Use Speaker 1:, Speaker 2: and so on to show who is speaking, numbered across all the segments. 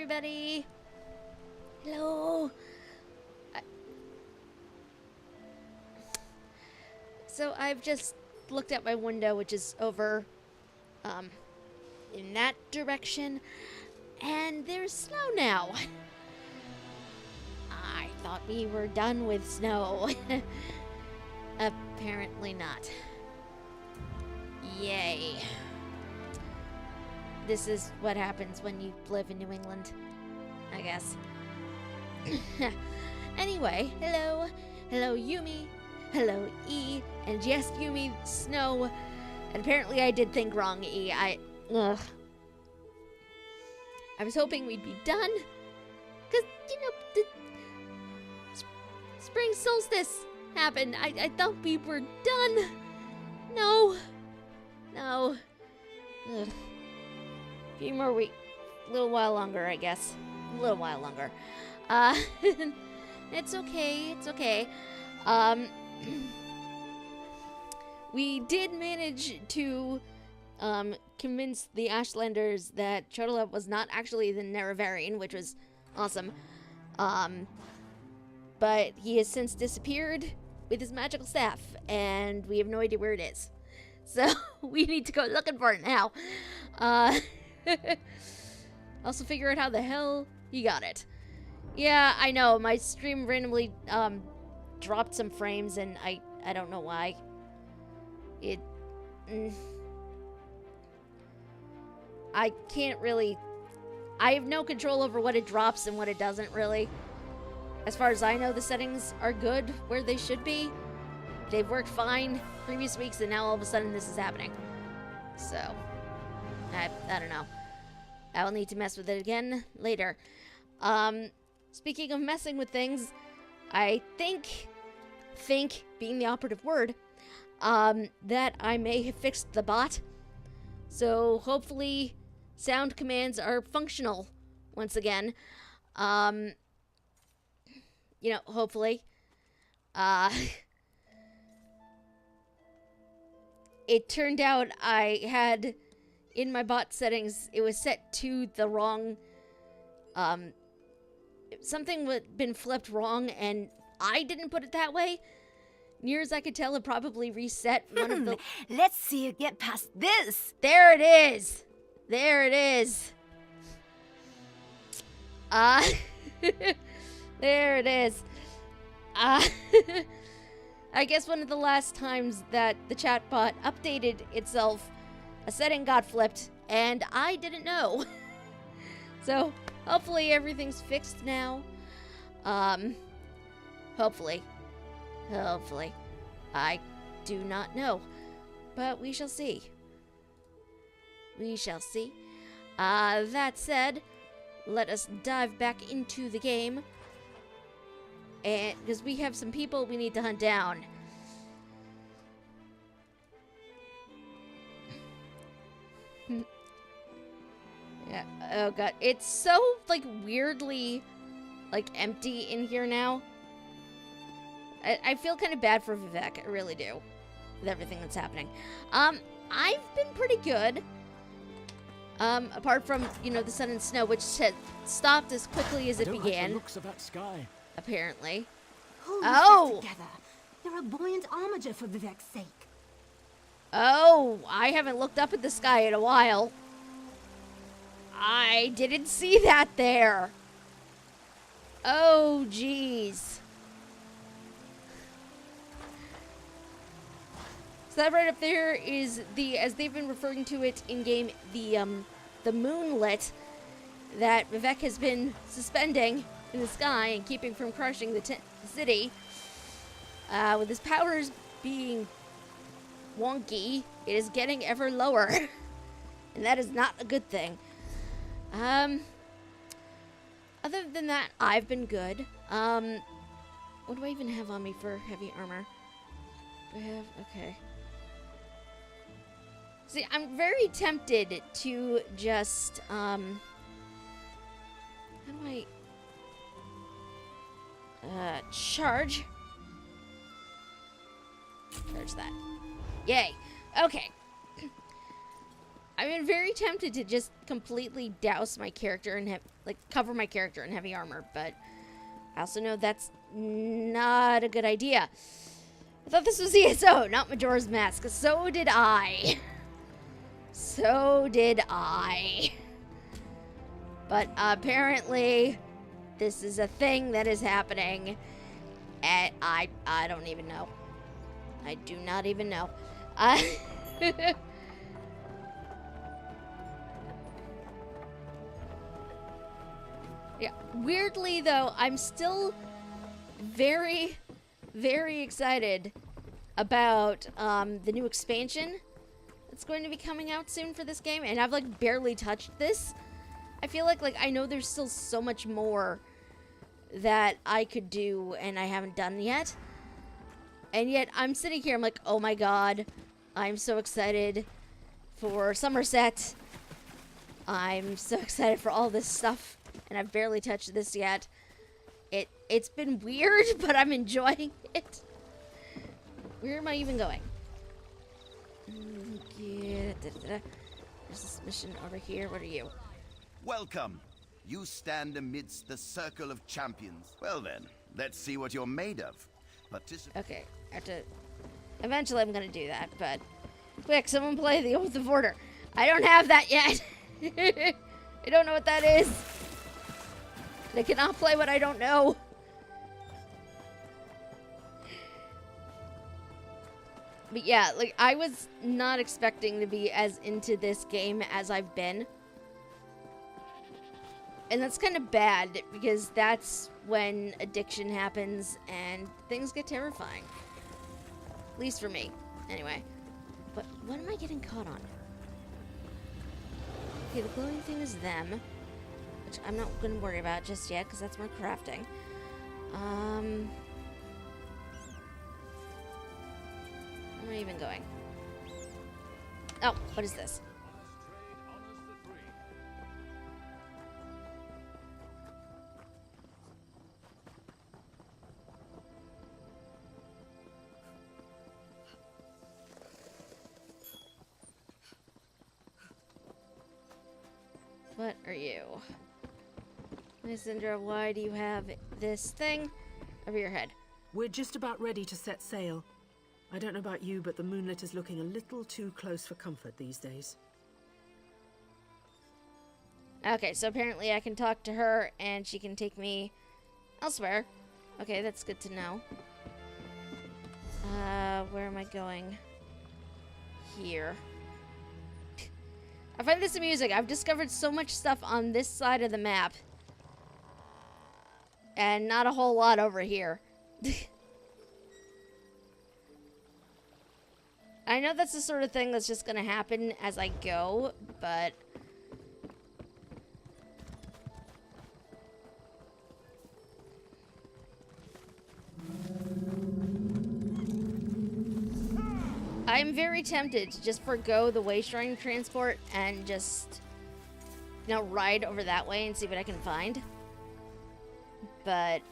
Speaker 1: everybody. Hello. So I've just looked out my window, which is over in that direction, and there's snow now. I thought we were done with snow. Apparently not. Yay. This is what happens when you live in New England, I guess. Anyway, hello. Hello, Yumi. Hello, E. And yes, Yumi, snow. And apparently I did think wrong, E. I was hoping we'd be done. Because, you know, the spring solstice happened. I thought we were done. No. Ugh. A few more weeks. A little while longer, I guess. A little while longer. It's okay. It's okay. We did manage to convince the Ashlanders that Chodolov was not actually the Nerevarine, which was awesome. But he has since disappeared with his magical staff, and we have no idea where it is. So we need to go looking for it now. Also figure out how the hell he got it. Yeah, I know. My stream randomly dropped some frames, and I don't know why. I can't really... I have no control over what it drops and what it doesn't, really. As far as I know, the settings are good where they should be. They've worked fine previous weeks, and now all of a sudden this is happening. So, I don't know. I will need to mess with it again later. Speaking of messing with things, I think being the operative word, that I may have fixed the bot. So hopefully sound commands are functional once again. You know, hopefully. It turned out I had, in my bot settings, it was set to the wrong, something had been flipped wrong, and I didn't put it that way. Near as I could tell, it probably reset one of the...
Speaker 2: Let's see you get past this.
Speaker 1: There it is. There it is. There it is. I guess one of the last times that the chatbot updated itself, a setting got flipped, and I didn't know. So, hopefully everything's fixed now. Hopefully. I do not know. But we shall see. We shall see. That said, let us dive back into the game. And because we have some people we need to hunt down. Yeah. Oh god, it's so like weirdly like empty in here now. I feel kind of bad for Vivec, I really do, with everything that's happening. I've been pretty good. Apart from, you know, the sun and snow, which had stopped as quickly as it began.
Speaker 3: The looks of that sky.
Speaker 1: Apparently.
Speaker 2: Hold
Speaker 1: Oh!
Speaker 2: together. You're a buoyant armature for Vivec's sake.
Speaker 1: Oh, I haven't looked up at the sky in a while. I didn't see that there. Oh, jeez. So that right up there is the, as they've been referring to it in game, the moonlet that Vivec has been suspending in the sky and keeping from crushing the city. With his powers being wonky, it is getting ever lower, and that is not a good thing. Other than that, I've been good. What do I even have on me for heavy armor? Do I have? Okay. See, I'm very tempted to just, how do I, charge. Charge that. Yay. Okay. I've been very tempted to just completely douse my character in cover my character in heavy armor, but I also know that's not a good idea. I thought this was ESO, not Majora's Mask. So did I. So did I. But apparently, this is a thing that is happening, and I don't even know. I do not even know. Yeah, weirdly though, I'm still very, very excited about the new expansion that's going to be coming out soon for this game, and I've like barely touched this. I feel like I know there's still so much more that I could do and I haven't done yet. And yet I'm sitting here, I'm like, oh my god, I'm so excited for Somerset. I'm so excited for all this stuff, and I've barely touched this yet. It's been weird, but I'm enjoying it. Where am I even going? There's this mission over here. What are you?
Speaker 3: Welcome. You stand amidst the circle of champions. Well then, let's see what you're made of.
Speaker 1: Okay, I have to... Eventually I'm gonna do that, but... Quick, someone play the Oath of Order. I don't have that yet. I don't know what that is. I cannot play what I don't know. But yeah, like, I was not expecting to be as into this game as I've been. And that's kind of bad, because that's when addiction happens and things get terrifying. At least for me. Anyway. But what am I getting caught on? Okay, the glowing thing is them. Which I'm not going to worry about just yet, because that's more crafting. Where am I even going? Oh, what is this? What are you? Lysandra, why do you have this thing over your head?
Speaker 4: We're just about ready to set sail. I don't know about you, but the moonlit is looking a little too close for comfort these days.
Speaker 1: Okay, so apparently I can talk to her and she can take me elsewhere. Okay, that's good to know. Where am I going? Here. I find this amusing. I've discovered so much stuff on this side of the map. And not a whole lot over here. I know that's the sort of thing that's just gonna happen as I go, but... I'm very tempted to just forgo the way shrine transport and just, you know, ride over that way and see what I can find. But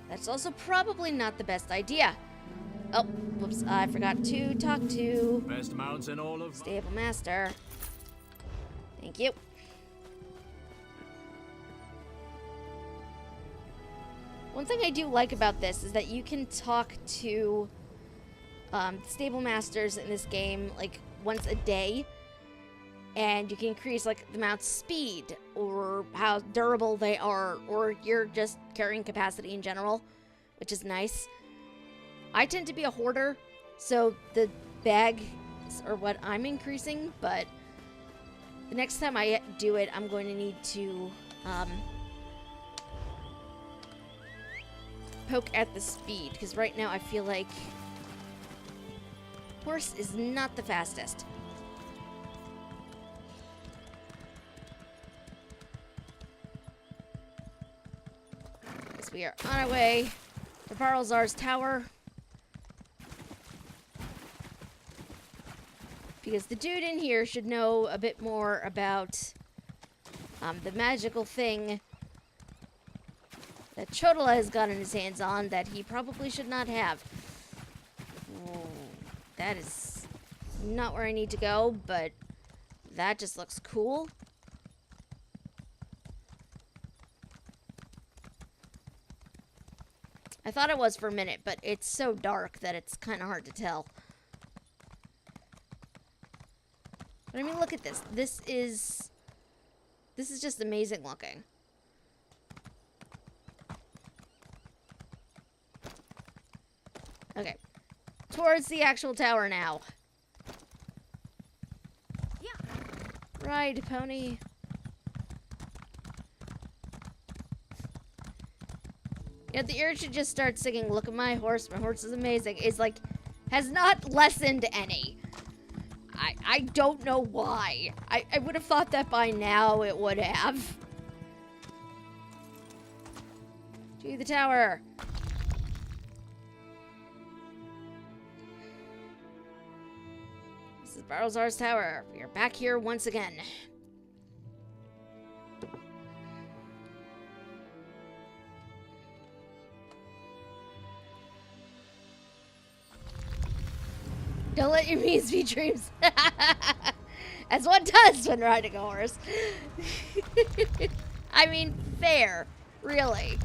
Speaker 1: that's also probably not the best idea. Oh, whoops, I forgot to talk to
Speaker 5: best mounts in all of
Speaker 1: Stable Master. Thank you. One thing I do like about this is that you can talk to Stable Masters in this game like once a day, and you can increase like the mount's speed or how durable they are, or your just carrying capacity in general, which is nice. I tend to be a hoarder, so the bags are what I'm increasing, but the next time I do it, I'm going to need to poke at the speed, because right now I feel like horse is not the fastest. As we are on our way to Barlzar's tower. Because the dude in here should know a bit more about the magical thing that Chodola has gotten his hands on that he probably should not have. Ooh, that is not where I need to go, but that just looks cool. I thought it was for a minute, but it's so dark that it's kind of hard to tell. But I mean, look at this. This is just amazing looking. Okay. Towards the actual tower now.
Speaker 2: Yeah.
Speaker 1: Ride, pony. You know, the urge to just start singing, "Look at my horse is amazing," is like, has not lessened any. I don't know why. I would have thought that by now it would have. To the tower. This is Barrelzar's tower. We are back here once again. Don't let your means be dreams. As one does when riding a horse. I mean, fair. Really.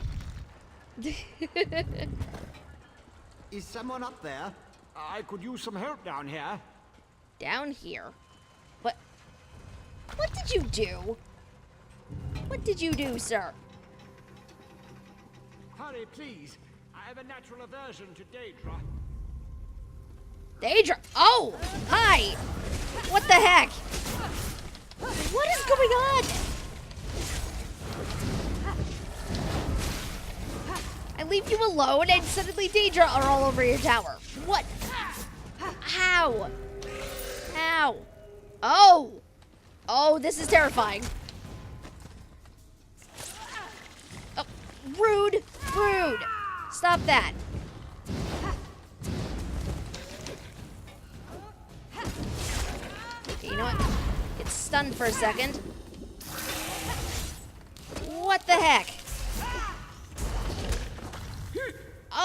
Speaker 5: Is someone up there? I could use some help down here.
Speaker 1: Down here? What did you do? What did you do, sir?
Speaker 5: Hurry, please. I have a natural aversion to Daedra.
Speaker 1: Daedra! Oh! Hi! What the heck? What is going on? I leave you alone and suddenly Daedra are all over your tower. What? How? How? Oh! Oh, this is terrifying. Oh, rude! Rude! Stop that. You know what? Get stunned for a second. What the heck?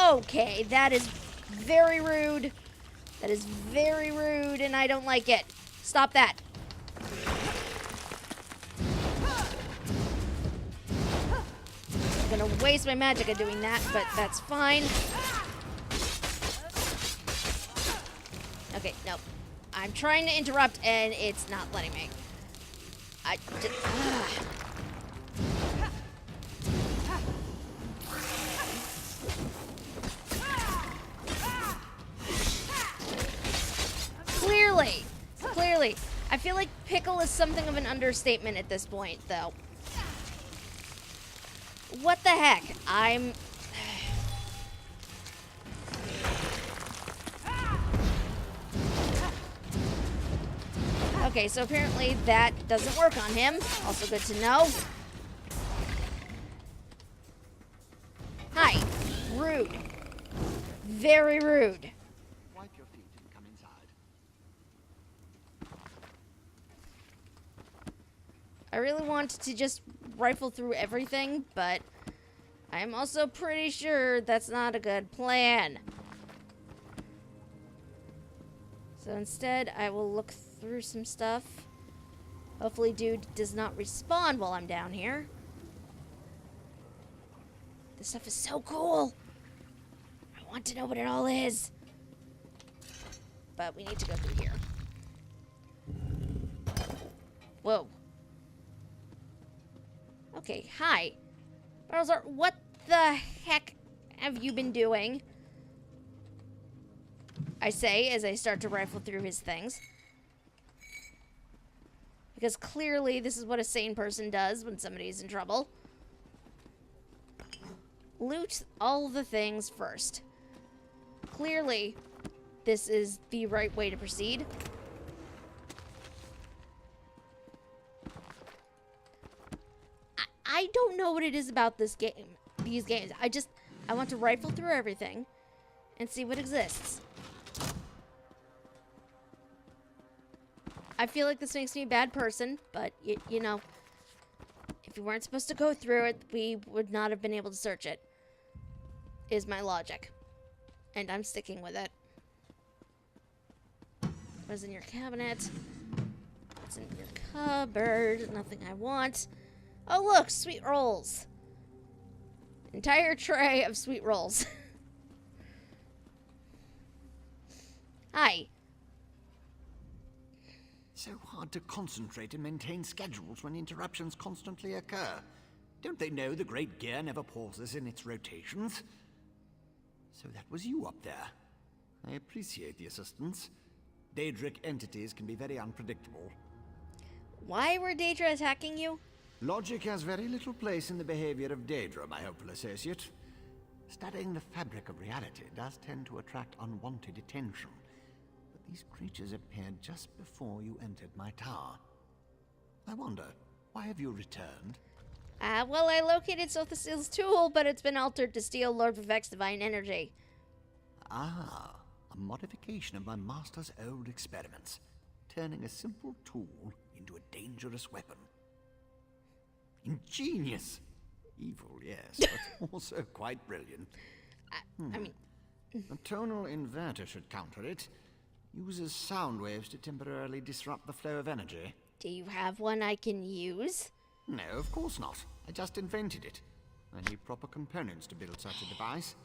Speaker 1: Okay, that is very rude. That is very rude, and I don't like it. Stop that. I'm gonna waste my magic at doing that, but that's fine. Okay, no. I'm trying to interrupt, and it's not letting me. I just... Clearly. I feel like pickle is something of an understatement at this point, though. What the heck? I'm... Okay, so apparently that doesn't work on him. Also good to know. Hi. Rude. Very rude.
Speaker 5: Wipe your feet and come inside.
Speaker 1: I really want to just rifle through everything, but I'm also pretty sure that's not a good plan. So instead, I will look through some stuff. Hopefully dude does not respawn while I'm down here. This stuff is so cool. I want to know what it all is. But we need to go through here. Whoa. Okay, hi. Barrelzar, what the heck have you been doing? I say as I start to rifle through his things. Because clearly this is what a sane person does when somebody's in trouble. Loot all the things first. Clearly, this is the right way to proceed. I don't know what it is about this game, these games. I want to rifle through everything and see what exists. I feel like this makes me a bad person, but you know, if we weren't supposed to go through it, we would not have been able to search it, is my logic. And I'm sticking with it. What is in your cabinet? What's in your cupboard? Nothing I want. Oh, look, sweet rolls. Entire tray of sweet rolls. Hi.
Speaker 5: So hard to concentrate and maintain schedules when interruptions constantly occur. Don't they know the great gear never pauses in its rotations? So that was you up there. I appreciate the assistance. Daedric entities can be very unpredictable.
Speaker 1: Why were Daedra attacking you?
Speaker 5: Logic has very little place in the behavior of Daedra, my hopeful associate. Studying the fabric of reality does tend to attract unwanted attention. But these creatures appeared just before you entered my tower. I wonder, why have you returned?
Speaker 1: Well, I located Sothasil's tool, but it's been altered to steal Lord Vivec's divine energy.
Speaker 5: Ah, a modification of my master's old experiments, turning a simple tool into a dangerous weapon. Ingenious! Evil, yes, but also quite brilliant.
Speaker 1: I mean,
Speaker 5: A tonal inverter should counter it. Uses sound waves to temporarily disrupt the flow of energy.
Speaker 1: do you have one I can use?
Speaker 5: No, of course not. I just invented it. I need proper components to build such a device.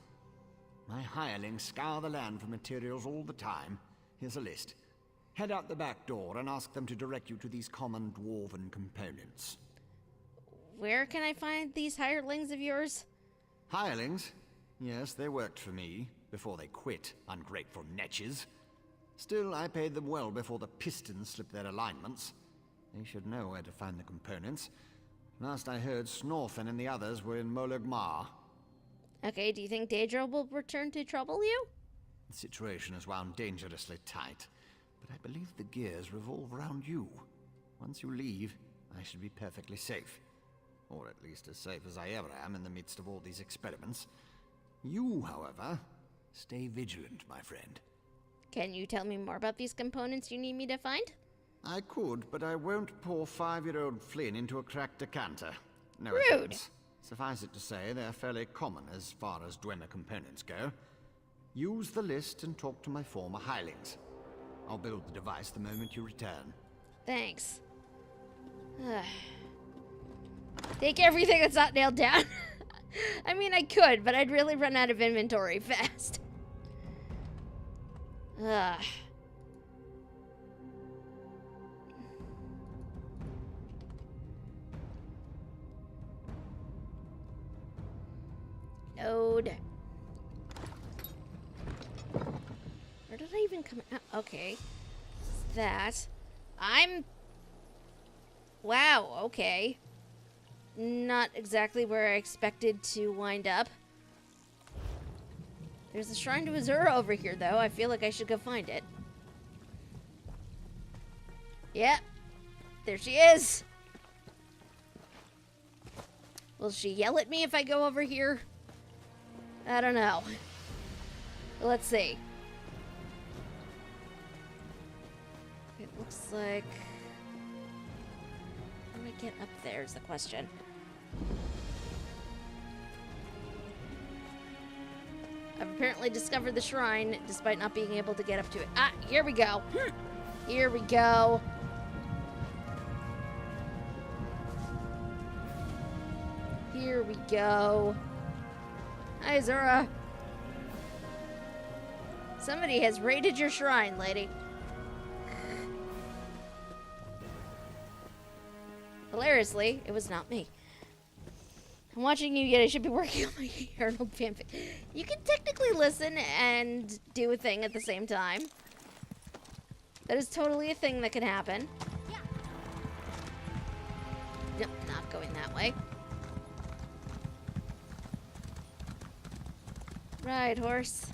Speaker 5: My hirelings scour the land for materials all the time. Here's a list. Head out the back door and ask them to direct you to these common dwarven components.
Speaker 1: Where can I find these hirelings of yours?
Speaker 5: Hirelings? Yes, they worked for me, before they quit, ungrateful netches. Still, I paid them well before the pistons slipped their alignments. They should know where to find the components. Last I heard, Snorfen and the others were in Molag Mar.
Speaker 1: Okay, do you think Daedra will return to trouble you?
Speaker 5: The situation is wound dangerously tight, but I believe the gears revolve around you. Once you leave, I should be perfectly safe. Or at least as safe as I ever am in the midst of all these experiments. You, however, stay vigilant, my friend.
Speaker 1: Can you tell me more about these components you need me to find?
Speaker 5: I could, but I won't pour 5-year-old Flynn into a cracked decanter. No
Speaker 1: Rude.
Speaker 5: offense. Suffice it to say, they're fairly common as far as Dwemer components go. Use the list and talk to my former hirelings. I'll build the device the moment you return.
Speaker 1: Thanks. Take everything that's not nailed down. I mean, I could, but I'd really run out of inventory fast. Load. Where did I even come out? Okay. That. Wow, okay. Not exactly where I expected to wind up. There's a shrine to Azura over here, though. I feel like I should go find it. Yep. There she is. Will she yell at me if I go over here? I don't know. Let's see. It looks like... How do I get up there is the question. I've apparently discovered the shrine, despite not being able to get up to it. Ah, here we go. Here we go. Here we go. Hi, Azura. Somebody has raided your shrine, lady. Hilariously, it was not me. I'm watching you, yet I should be working on my Eternal fanfic. You can technically listen and do a thing at the same time. That is totally a thing that can happen.
Speaker 2: Yeah.
Speaker 1: Nope, not going that way. Ride, horse.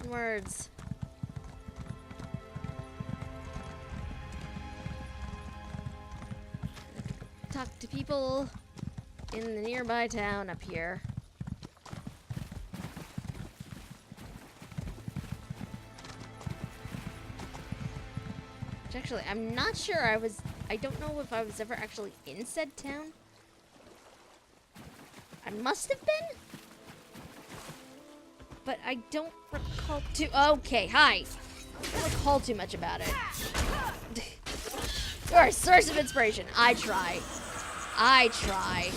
Speaker 1: Words. Talk to people in the nearby town up here. Which actually, I'm not sure I don't know if I was ever actually in said town. I must have been. But I don't recall to. Okay, hi. Don't recall too much about it. You're a source of inspiration. I try. I try.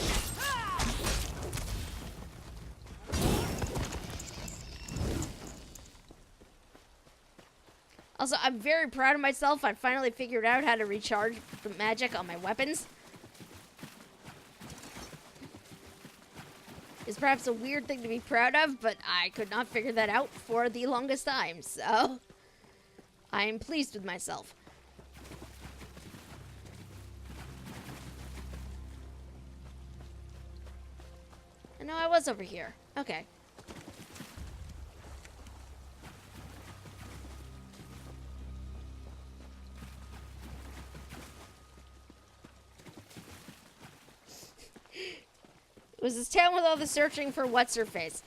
Speaker 1: Also, I'm very proud of myself. I finally figured out how to recharge the magic on my weapons. It's perhaps a weird thing to be proud of, but I could not figure that out for the longest time, so I am pleased with myself. I know I was over here. Okay. It was this town with all the searching for what's-her-face.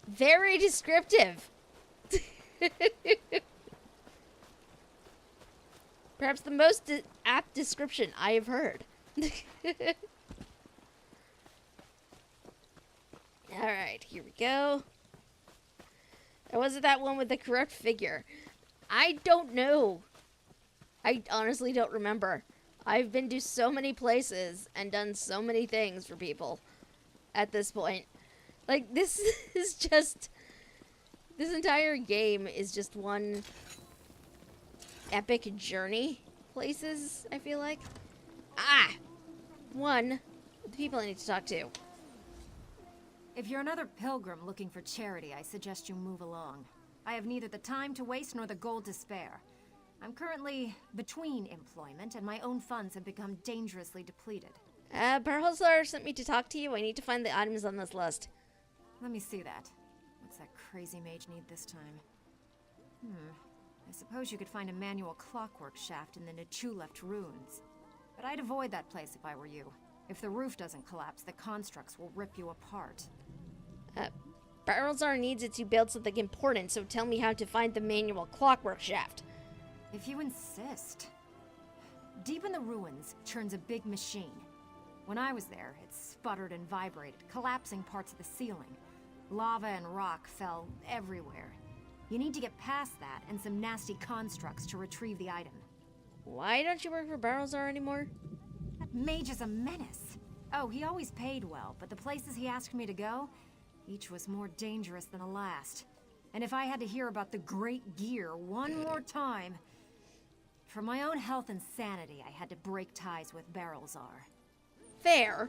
Speaker 1: Very descriptive. Perhaps the most apt description I have heard. Alright, here we go. Or was it that one with the corrupt figure? I don't know. I honestly don't remember. I've been to so many places and done so many things for people at this point. Like, this is just... This entire game is just one epic journey places, I feel like. Ah! One of the people I need to talk to.
Speaker 2: If you're another pilgrim looking for charity, I suggest you move along. I have neither the time to waste nor the gold to spare. I'm currently between employment, and my own funds have become dangerously depleted.
Speaker 1: Barholzar sent me to talk to you. I need to find the items on this list.
Speaker 2: Let me see that. What's that crazy mage need this time? I suppose you could find a manual clockwork shaft in the Nichuleft ruins. But I'd avoid that place if I were you. If the roof doesn't collapse, the constructs will rip you apart.
Speaker 1: Barholzar needs it to build something important, so tell me how to find the manual clockwork shaft.
Speaker 2: If you insist. Deep in the ruins churns a big machine. When I was there, it sputtered and vibrated, collapsing parts of the ceiling. Lava and rock fell everywhere. You need to get past that and some nasty constructs to retrieve the item.
Speaker 1: Why don't you work for Barholzar anymore?
Speaker 2: That mage is a menace. Oh, he always paid well, but the places he asked me to go, each was more dangerous than the last. And if I had to hear about the Great Gear one more time... For my own health and sanity, I had to break ties with Barholzar.
Speaker 1: Fair.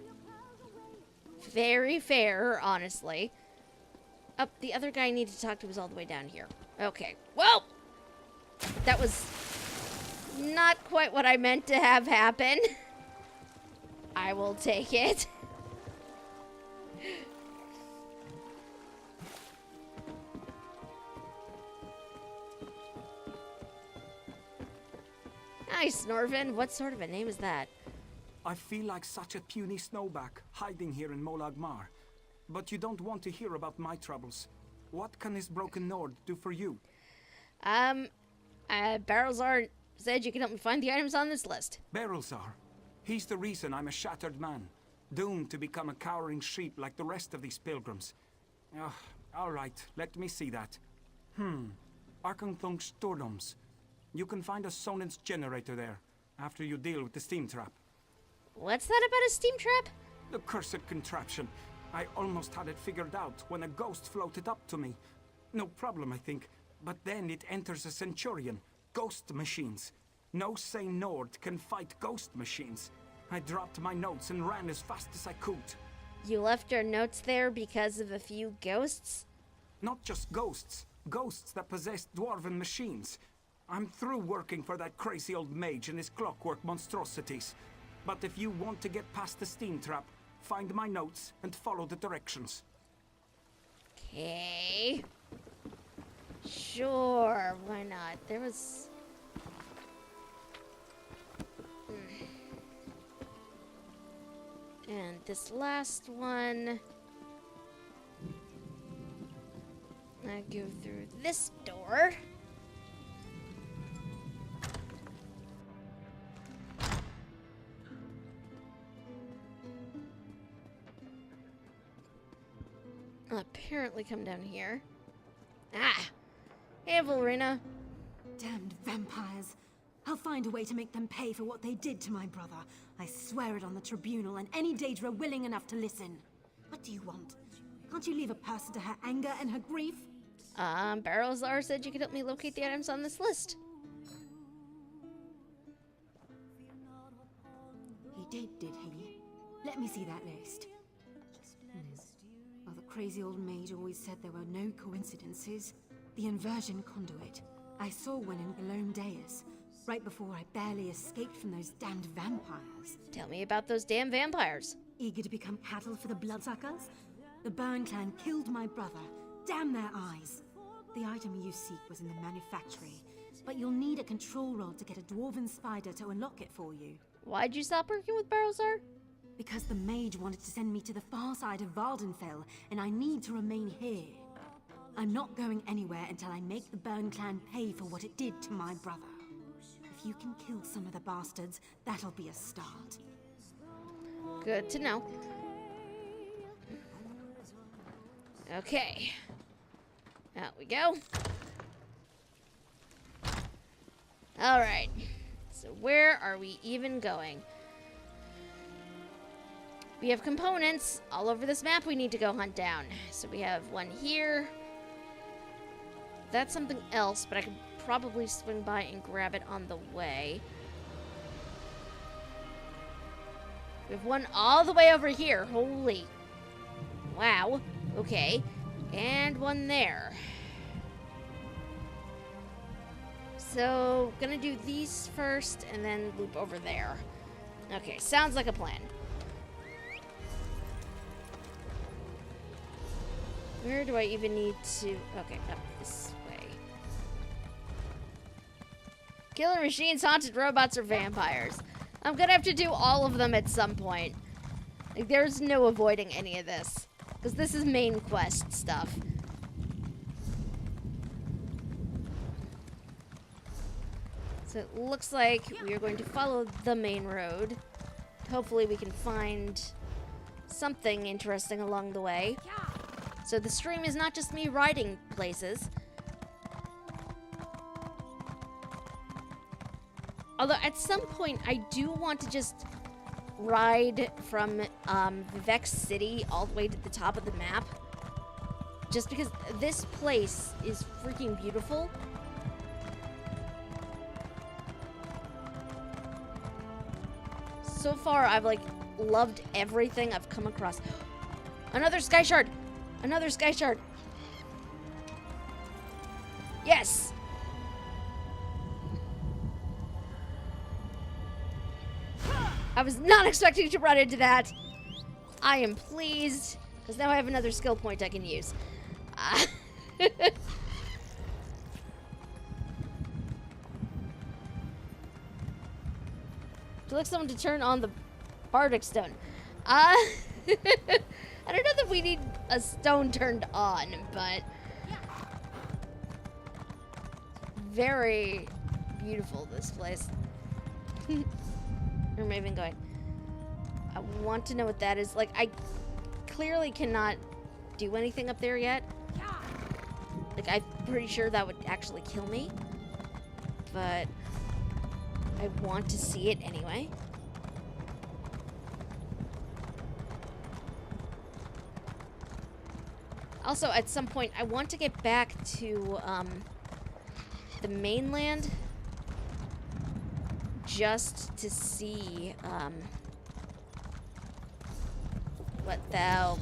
Speaker 1: Very fair, honestly. Oh, the other guy I need to talk to was all the way down here. Okay. Whoa! That was not quite what I meant to have happen. I will take it. Hi, Snorvin. What sort of a name is that?
Speaker 6: I feel like such a puny snowback, hiding here in Molag Mar. But you don't want to hear about my troubles. What can this broken Nord do for you?
Speaker 1: Barholzar said you can help me find the items on this list.
Speaker 6: Barholzar. He's the reason I'm a shattered man, doomed to become a cowering sheep like the rest of these pilgrims. All right, let me see that. Arkanthung Stordoms. You can find a Sonance generator there, after you deal with the steam trap.
Speaker 1: What's that about a steam trap?
Speaker 6: The cursed contraption. I almost had it figured out when a ghost floated up to me. No problem, I think. But then it enters a Centurion. Ghost machines. No sane Nord can fight ghost machines. I dropped my notes and ran as fast as I could.
Speaker 1: You left your notes there because of a few ghosts?
Speaker 6: Not just ghosts. Ghosts that possess dwarven machines. I'm through working for that crazy old mage and his clockwork monstrosities. But if you want to get past the steam trap, find my notes and follow the directions.
Speaker 1: Okay. Sure, why not? There was... And this last one... I go through this door. I'll apparently come down here. Ah! Hey, Valrina.
Speaker 2: Damned vampires. I'll find a way to make them pay for what they did to my brother. I swear it on the tribunal and any Daedra willing enough to listen. What do you want? Can't you leave a person to her anger and her grief?
Speaker 1: Barrowzar said you could help me locate the items on this list.
Speaker 2: He did he? Let me see that list. Well, the crazy old mage always said there were no coincidences. The inversion conduit. I saw one in Galone Deus, right before I barely escaped from those damned vampires.
Speaker 1: Tell me about those damn vampires.
Speaker 2: Eager to become cattle for the bloodsuckers? The Burn clan killed my brother. Damn their eyes. The item you seek was in the manufactory, but you'll need a control rod to get a dwarven spider to unlock it for you.
Speaker 1: Why'd you stop working with Barrowzar?
Speaker 2: Because the mage wanted to send me to the far side of Vardenfell, and I need to remain here. I'm not going anywhere until I make the Burn clan pay for what it did to my brother. If you can kill some of the bastards, that'll be a start.
Speaker 1: Good to know. Okay. Out we go. Alright. So where are we even going? We have components all over this map we need to go hunt down. So we have one here. That's something else, but I could probably swing by and grab it on the way. We have one all the way over here. Holy. Wow. Okay. And one there. So, gonna do these first and then loop over there. Okay, sounds like a plan. Where do I even need to... Okay, up this way. Killer machines, haunted robots, or vampires. I'm gonna have to do all of them at some point. Like, there's no avoiding any of this. Because this is main quest stuff. So it looks like we are going to follow the main road. Hopefully we can find something interesting along the way. So the stream is not just me riding places. Although at some point I do want to just ride from Vivec City all the way to the top of the map. Just because this place is freaking beautiful. So far, I've, like, loved everything I've come across. Another sky shard! Another sky shard! Yes! I was not expecting to run into that. I am pleased, because now I have another skill point I can use. To look someone to turn on the Bardic Stone. I don't know that we need a stone turned on, but very beautiful, this place. Where am I even going? I want to know what that is. Like, I clearly cannot do anything up there yet. Like, I'm pretty sure that would actually kill me. But I want to see it anyway. Also, at some point, I want to get back to the mainland just to see what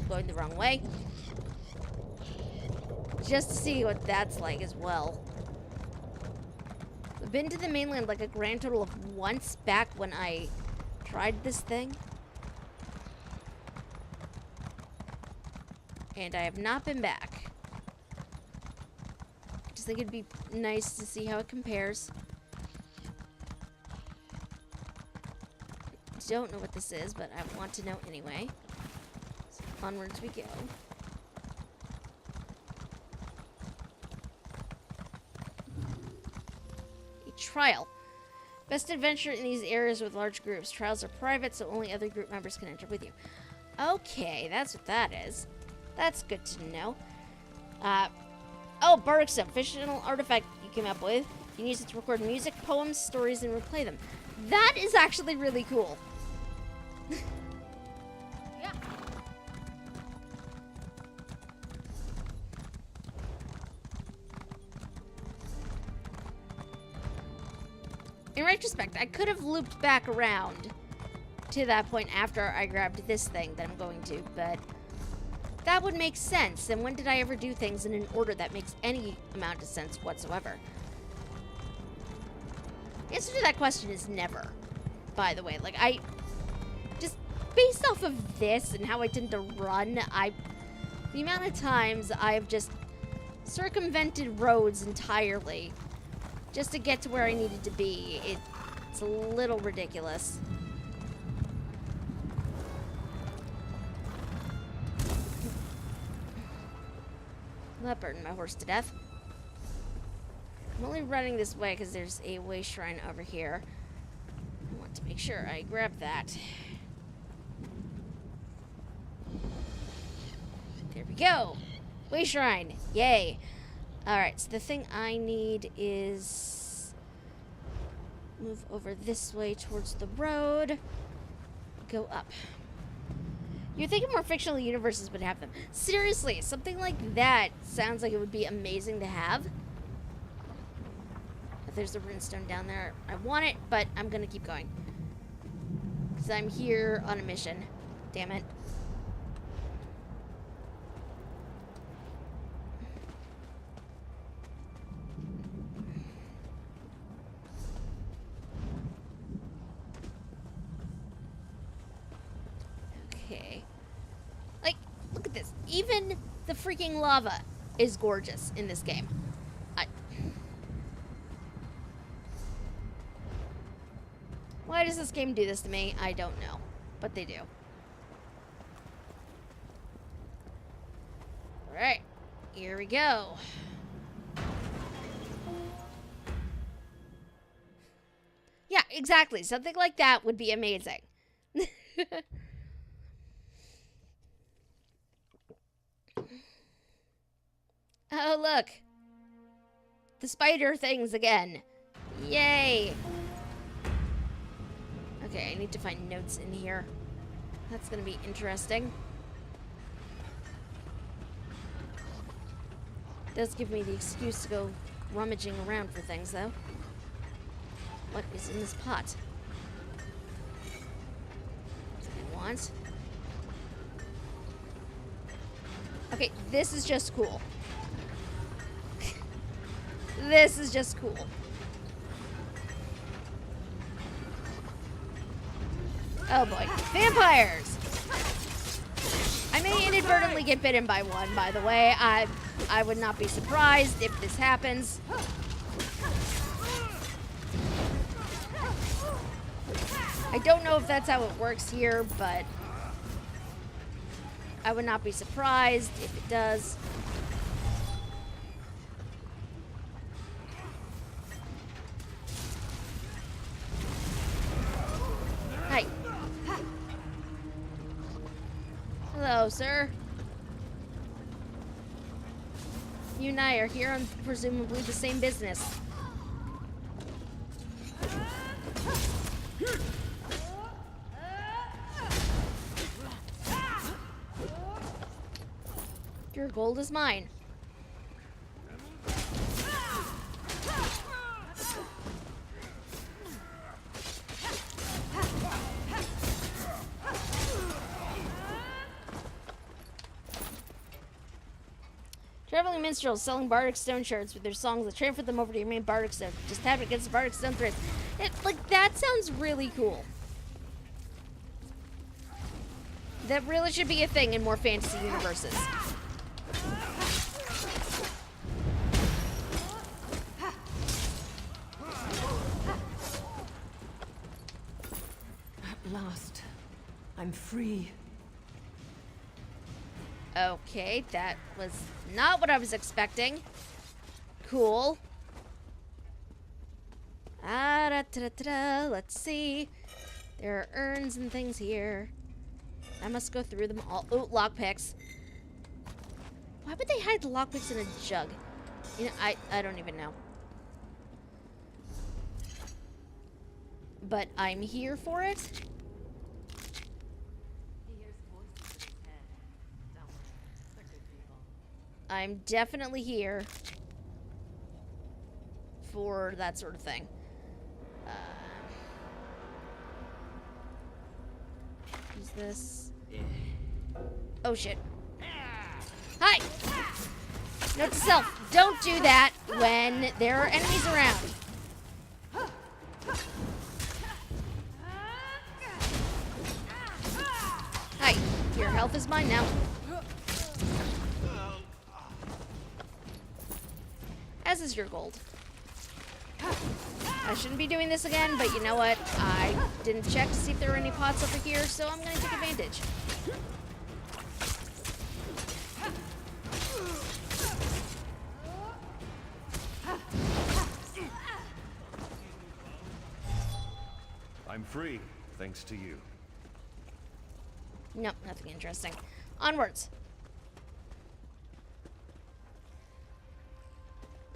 Speaker 1: going the wrong way. Just to see what that's like as well. I've been to the mainland like a grand total of once back when I tried this thing. And I have not been back. I just think it'd be nice to see how it compares. Don't know what this is, but I want to know anyway. So onwards we go. Trial. Best adventure in these areas with large groups. Trials are private, so only other group members can enter with you. Okay, that's what that is. That's good to know. Oh, Bardic Stone. Fictional artifact you came up with. You can use it to record music, poems, stories, and replay them. That is actually really cool.
Speaker 2: Yeah.
Speaker 1: In retrospect, I could have looped back around to that point after I grabbed this thing that I'm going to, but that would make sense. And when did I ever do things in an order that makes any amount of sense whatsoever? The answer to that question is never, by the way. Like, I just, based off of this and how I tend to run, the amount of times I've just circumvented roads entirely just to get to where I needed to be, it's a little ridiculous. That burned my horse to death. I'm only running this way because there's a way shrine over here. I want to make sure I grab that. There we go. Way shrine. Yay. Alright, so the thing I need is move over this way towards the road. Go up. You'd think more fictional universes would have them. Seriously, something like that sounds like it would be amazing to have. There's a runestone down there. I want it, but I'm gonna keep going. Because I'm here on a mission. Damn it. Okay. Like, look at this. Even the freaking lava is gorgeous in this game. Why does this game do this to me? I don't know. But they do. Alright. Here we go. Yeah, exactly. Something like that would be amazing. Oh, look. The spider things again. Yay. Okay, I need to find notes in here. That's gonna be interesting. Does give me the excuse to go rummaging around for things, though. What is in this pot? I want. Okay, this is just cool. This is just cool. Oh boy. Vampires! I may inadvertently get bitten by one, by the way. I would not be surprised if this happens. I don't know if that's how it works here, but I would not be surprised if it does. Hi. Hello, sir. You and I are here on presumably the same business. Your gold is mine. Traveling minstrels selling bardic stone shards with their songs that transfer them over to your main bardic stone. Just tap it against the bardic stone threads. Like, that sounds really cool. That really should be a thing in more fantasy universes.
Speaker 4: At last, I'm free.
Speaker 1: Okay, that was not what I was expecting. Cool. Let's see. There are urns and things here. I must go through them all. Oh, lockpicks. Why would they hide the lockpicks in a jug? You know, I don't even know. but I'm here for it. I'm definitely here for that sort of thing. Use this. Oh shit. Hi! Note to self, don't do that when there are enemies around. Hi, your health is mine now. As is your gold. I shouldn't be doing this again, but you know what? I didn't check to see if there were any pots over here, so I'm gonna take advantage.
Speaker 7: I'm free, thanks to you.
Speaker 1: Nope, nothing interesting. Onwards.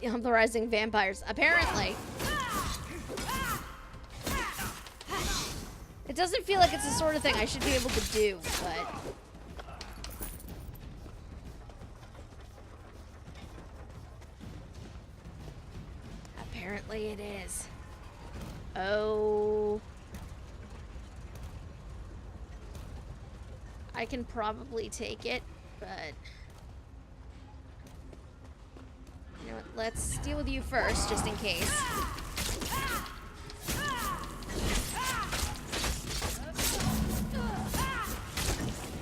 Speaker 1: The rising vampires. Apparently. It doesn't feel like it's the sort of thing I should be able to do, but... apparently it is. Oh... I can probably take it, but... you know what, let's deal with you first, just in case.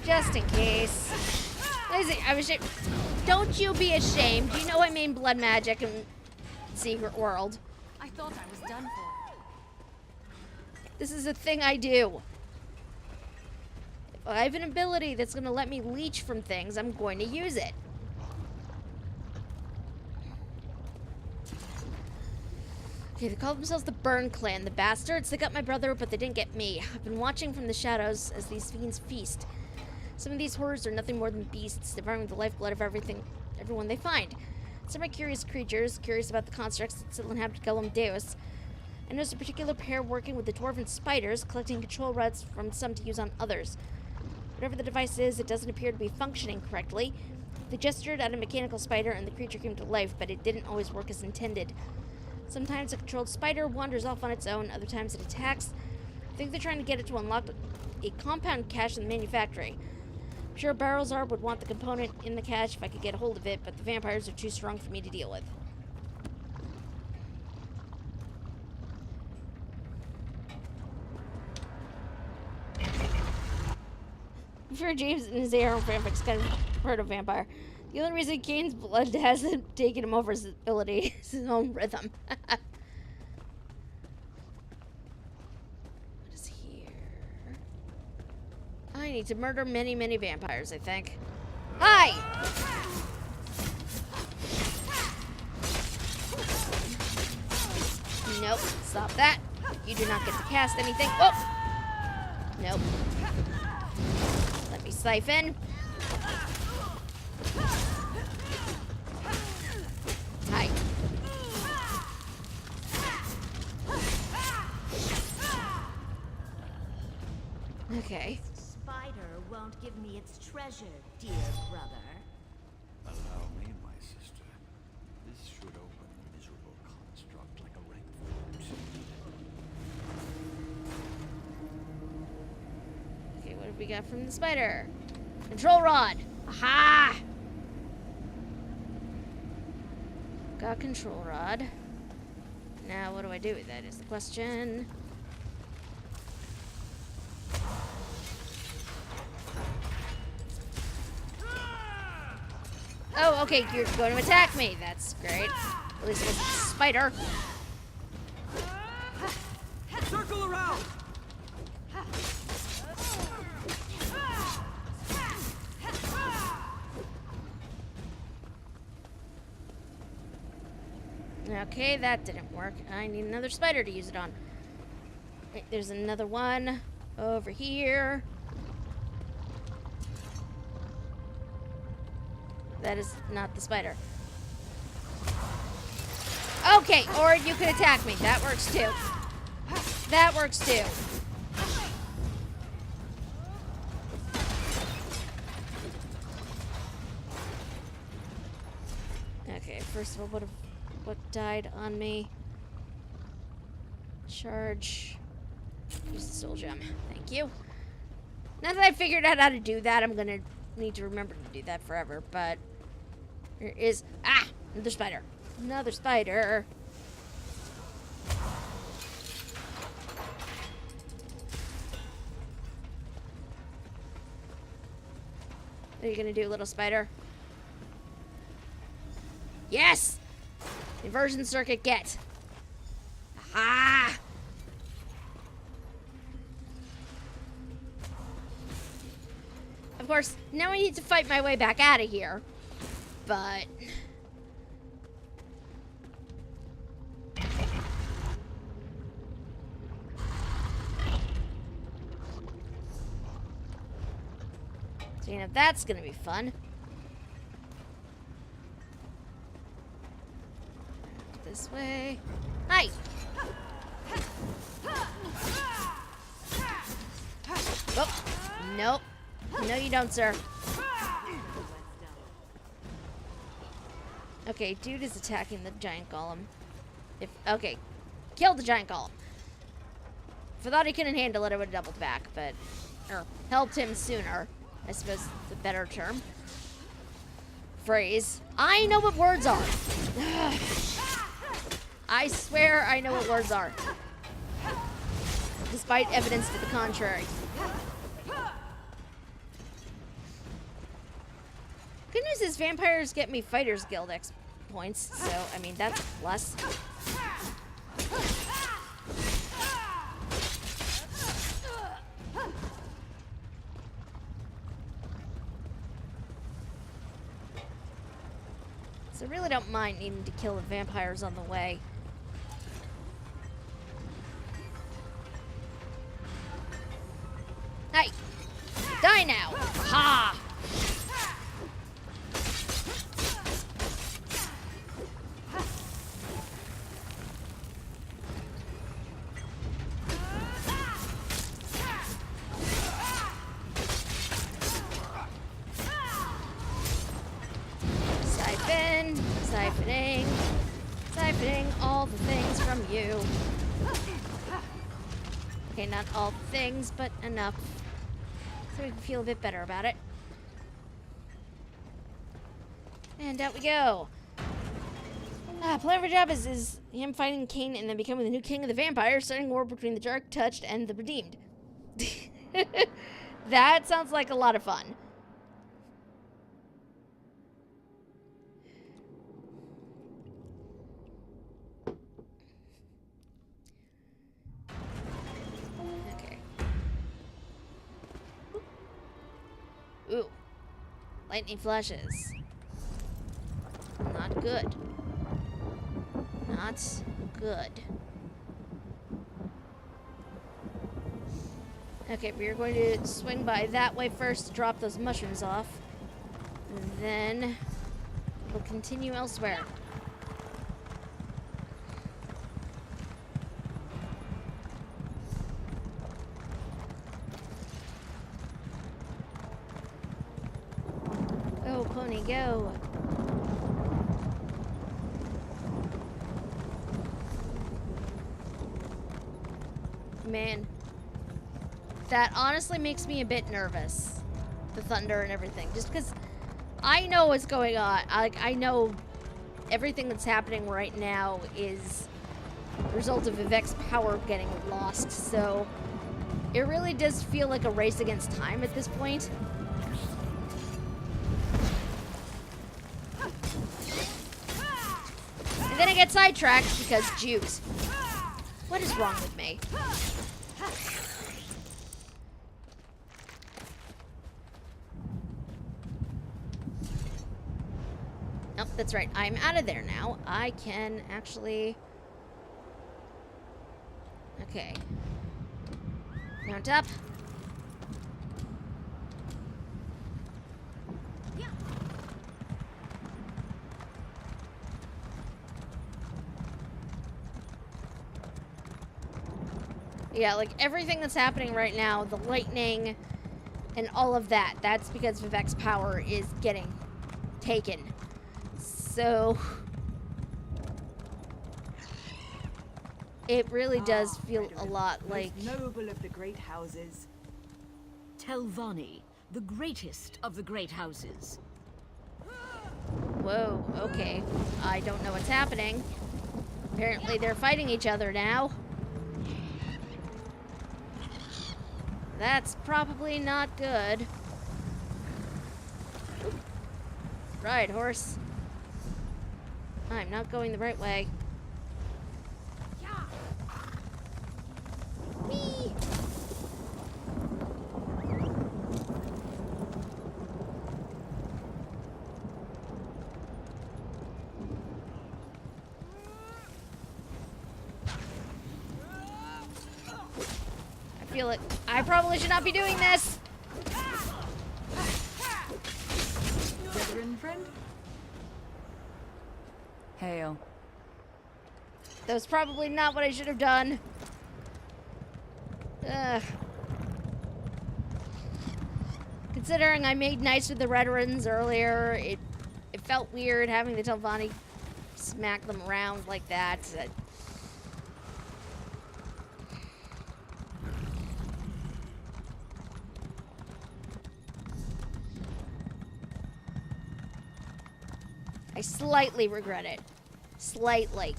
Speaker 1: Just in case. Don't you be ashamed. You know I mean blood magic and Secret World.
Speaker 2: I thought I was done for.
Speaker 1: This is a thing I do. If I have an ability that's going to let me leech from things, I'm going to use it. Okay, they call themselves the Burn Clan. The bastards, they got my brother, but they didn't get me. I've been watching from the shadows as these fiends feast. Some of these horrors are nothing more than beasts, devouring the lifeblood of everyone they find. Some are curious creatures, curious about the constructs that still inhabit Gollum Deus. I noticed a particular pair working with the dwarven spiders, collecting control rods from some to use on others. Whatever the device is, it doesn't appear to be functioning correctly. They gestured at a mechanical spider and the creature came to life, but it didn't always work as intended. Sometimes a controlled spider wanders off on its own, other times it attacks. I think they're trying to get it to unlock a compound cache in the manufactory. I'm sure Barrelzar would want the component in the cache if I could get a hold of it, but the vampires are too strong for me to deal with. I'm sure James and his AR fanfic's kind of heard of vampire. The only reason Kane's blood hasn't taken him over his ability is his own rhythm. What is here? I need to murder many, many vampires, I think. Hi! Nope, stop that. You do not get to cast anything. Whoa! Nope. Let me siphon. Hi. Okay.
Speaker 8: Spider won't give me its treasure, dear brother.
Speaker 5: Allow me, my sister. This should open the miserable construct like a ripe fruit.
Speaker 1: Okay, what have we got from the spider? Control rod. Aha! Got control rod. Now, what do I do with that is the question. Oh, okay, you're going to attack me. That's great. At least it wasn't a spider.
Speaker 6: Circle around!
Speaker 1: Okay, that didn't work. I need another spider to use it on. Wait, there's another one over here. That is not the spider. Okay, or you could attack me. That works too. That works too. Okay, first of all, what died on me? Charge. Use the soul gem. Thank you. Now that I figured out how to do that, I'm gonna need to remember to do that forever, but there is another spider. Another spider. What are you gonna do, little spider? Yes! Inversion circuit, get. Aha! Of course, now I need to fight my way back out of here. But... so, you know, that's gonna be fun. This way. Hi! Oh, nope. No, you don't, sir. Okay, dude is attacking the giant golem. Okay, killed the giant golem. If I thought he couldn't handle it, I would have doubled back, but... or helped him sooner, I suppose is the better term. Phrase. I know what words are. I swear I know what words are. Despite evidence to the contrary. Good news is vampires get me Fighters Guild X points, so, I mean, that's a plus. So I really don't mind needing to kill the vampires on the way. Hey! Die now! Ha! Siphoning all the things from you. Okay, not all the things, but enough. So we can feel a bit better about it. And out we go. Plan of our job is him fighting Cain and then becoming the new king of the vampires, starting war between the dark touched and the redeemed. That sounds like a lot of fun. Ooh. Lightning flashes. Not good. Not good. Okay, we are going to swing by that way first to drop those mushrooms off. And then we'll continue elsewhere. Go, pony, go. Man, that honestly makes me a bit nervous. The thunder and everything. Just because I know what's going on. I know everything that's happening right now is a result of Vivec's power getting lost. So it really does feel like a race against time at this point. And then I get sidetracked because Jews. What is wrong with me? Nope, that's right. I'm out of there now. I can actually... Okay. Mount up. Yeah, like everything that's happening right now, the lightning and all of that, that's because Vivec's power is getting taken. So it really does feel a lot like
Speaker 9: noble of the great houses.
Speaker 10: Telvanni, the greatest of the great houses.
Speaker 1: whoa, okay. I don't know what's happening. Apparently they're fighting each other now. That's probably not good. Oop. Ride, horse. I'm not going the right way. Whee! I feel like I probably should not be doing this.
Speaker 9: Brethren, friend? Hail.
Speaker 1: That was probably not what I should have done. Ugh. Considering I made nice with the veterans earlier, it felt weird having the Telvanni smack them around like that. I slightly regret it. Slightly.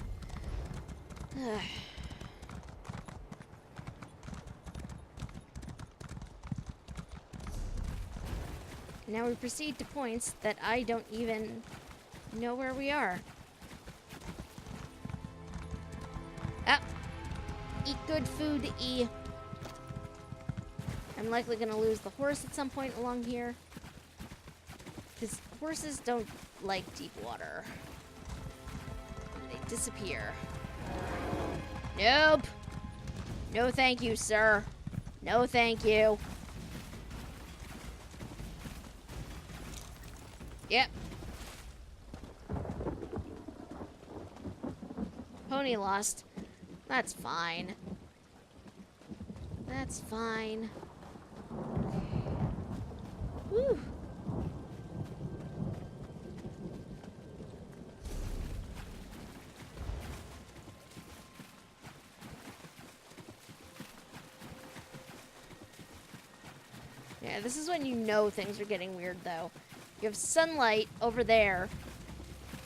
Speaker 1: Ugh. Now we proceed to points that I don't even know where we are. Ah! Eat good food, E. I'm likely gonna lose the horse at some point along here. Because horses don't like deep water. They disappear. Nope! No thank you, sir. No thank you. Yep. Pony lost. That's fine. That's fine. Whew. Yeah, this is when you know things are getting weird, though. You have sunlight over there,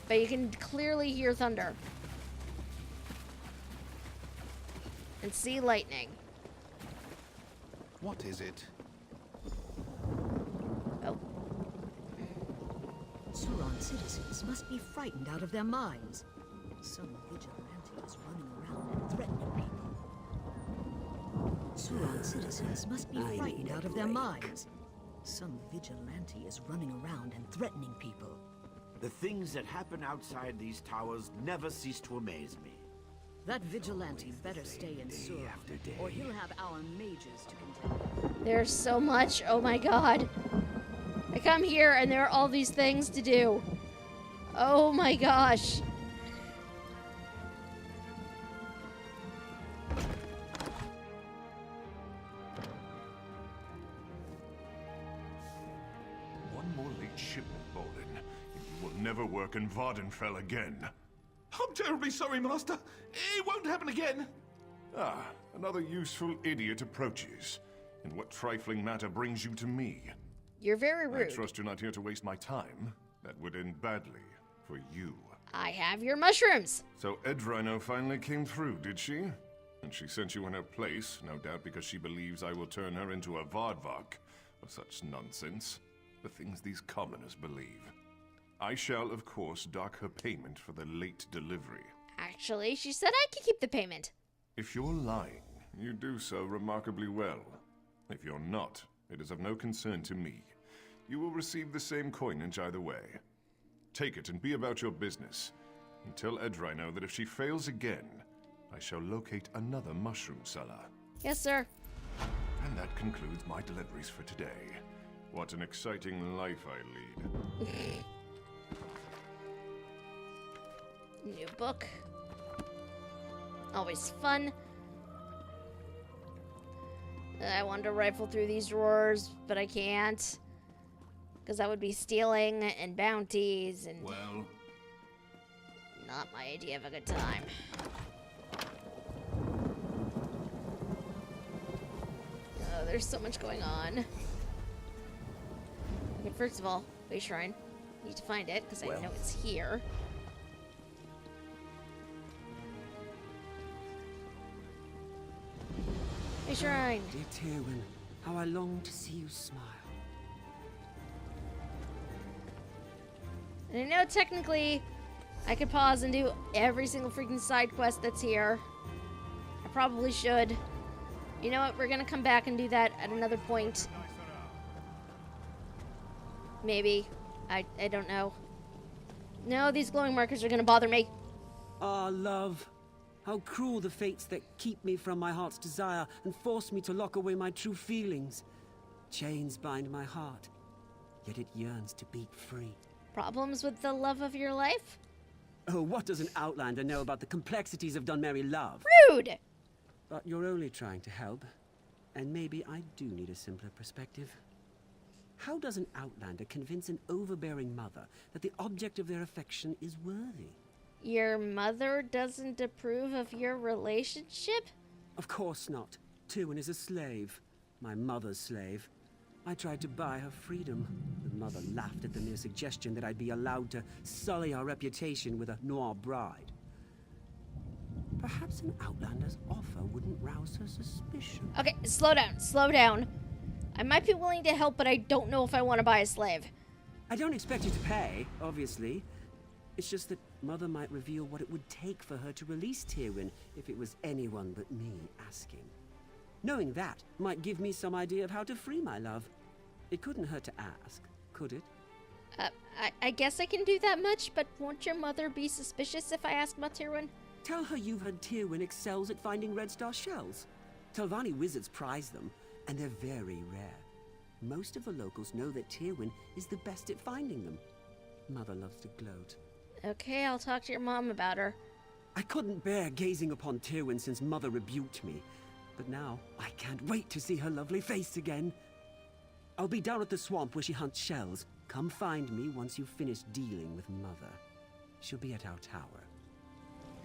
Speaker 1: but you can clearly hear thunder. And see lightning.
Speaker 3: What is it?
Speaker 1: Oh.
Speaker 10: Suran citizens must be frightened out of their minds. Some vigilante is running around and threatening people. Suran citizens must be frightened out of their minds. Some vigilante is running around and threatening people.
Speaker 11: The things that happen outside these towers never cease to amaze me.
Speaker 10: That vigilante better stay in Suran, or he'll have our mages to contend with.
Speaker 1: There's so much. Oh my god. I come here and there are all these things to do. Oh my gosh.
Speaker 7: Never work in Vardenfell again.
Speaker 12: I'm terribly sorry, Master. It won't happen again.
Speaker 7: Ah, another useful idiot approaches. And what trifling matter brings you to me?
Speaker 1: You're very rude.
Speaker 7: I trust you're not here to waste my time. That would end badly for you.
Speaker 1: I have your mushrooms.
Speaker 7: So Edrino finally came through, did she? And she sent you in her place, no doubt because she believes I will turn her into a Vardvak. Or such nonsense. The things these commoners believe. I shall, of course, dock her payment for the late delivery.
Speaker 1: Actually, she said I could keep the payment.
Speaker 7: If you're lying, you do so remarkably well. If you're not, it is of no concern to me. You will receive the same coinage either way. Take it and be about your business. And tell Edrino that if she fails again, I shall locate another mushroom seller.
Speaker 1: Yes, sir.
Speaker 7: And that concludes my deliveries for today. What an exciting life I lead.
Speaker 1: New book. Always fun. I wanted to rifle through these drawers, but I can't. Because that would be stealing and bounties and...
Speaker 12: Well...
Speaker 1: Not my idea of a good time. Oh, there's so much going on. Okay, first of all, Way Shrine. Need to find it, because I know it's here. Way Shrine.
Speaker 13: Dear Tywin, how I long to see you smile.
Speaker 1: And I know technically I could pause and do every single freaking side quest that's here. I probably should. You know what? We're gonna come back and do that at another point. Maybe. I don't know. No, these glowing markers are gonna bother me.
Speaker 13: Ah, love. How cruel the fates that keep me from my heart's desire and force me to lock away my true feelings. Chains bind my heart, yet it yearns to beat free.
Speaker 1: Problems with the love of your life?
Speaker 13: Oh, what does an outlander know about the complexities of Dunmerry love?
Speaker 1: Rude!
Speaker 13: But you're only trying to help. And maybe I do need a simpler perspective. How does an outlander convince an overbearing mother that the object of their affection is worthy?
Speaker 1: Your mother doesn't approve of your relationship?
Speaker 13: Of course not. Tywin is a slave. My mother's slave. I tried to buy her freedom. The mother laughed at the mere suggestion that I'd be allowed to sully our reputation with a noir bride. Perhaps an outlander's offer wouldn't rouse her suspicion.
Speaker 1: Okay, slow down, slow down. I might be willing to help, but I don't know if I want to buy a slave.
Speaker 13: I don't expect you to pay, obviously. It's just that Mother might reveal what it would take for her to release Tywin if it was anyone but me asking. Knowing that might give me some idea of how to free my love. It couldn't hurt to ask, could it?
Speaker 1: I guess I can do that much, but won't your mother be suspicious if I ask about Tywin?
Speaker 13: Tell her you've heard Tywin excels at finding red star shells. Telvanni wizards prize them, and they're very rare. Most of the locals know that Tywin is the best at finding them. Mother loves to gloat.
Speaker 1: Okay, I'll talk to your mom about her.
Speaker 13: I couldn't bear gazing upon Tywin since Mother rebuked me. But now, I can't wait to see her lovely face again. I'll be down at the swamp where she hunts shells. Come find me once you've finished dealing with Mother. She'll be at our tower.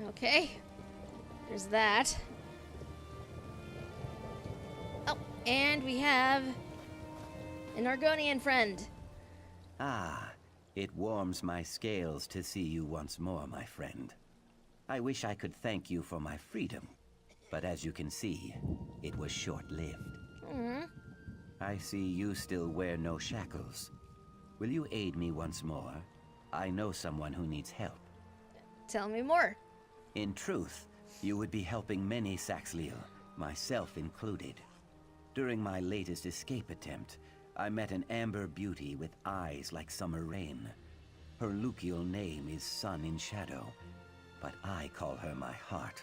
Speaker 1: Okay. There's that. Oh, and we have an Argonian friend.
Speaker 14: Ah, it warms my scales to see you once more, my friend. I wish I could thank you for my freedom, but as you can see, it was short-lived. I see you still wear no shackles. Will you aid me once more? I know someone who needs help.
Speaker 1: Tell me more.
Speaker 14: In truth, you would be helping many Saxhleel, myself included. During my latest escape attempt, I met an amber beauty with eyes like summer rain. Her Lucial name is Sun in Shadow, but I call her my heart.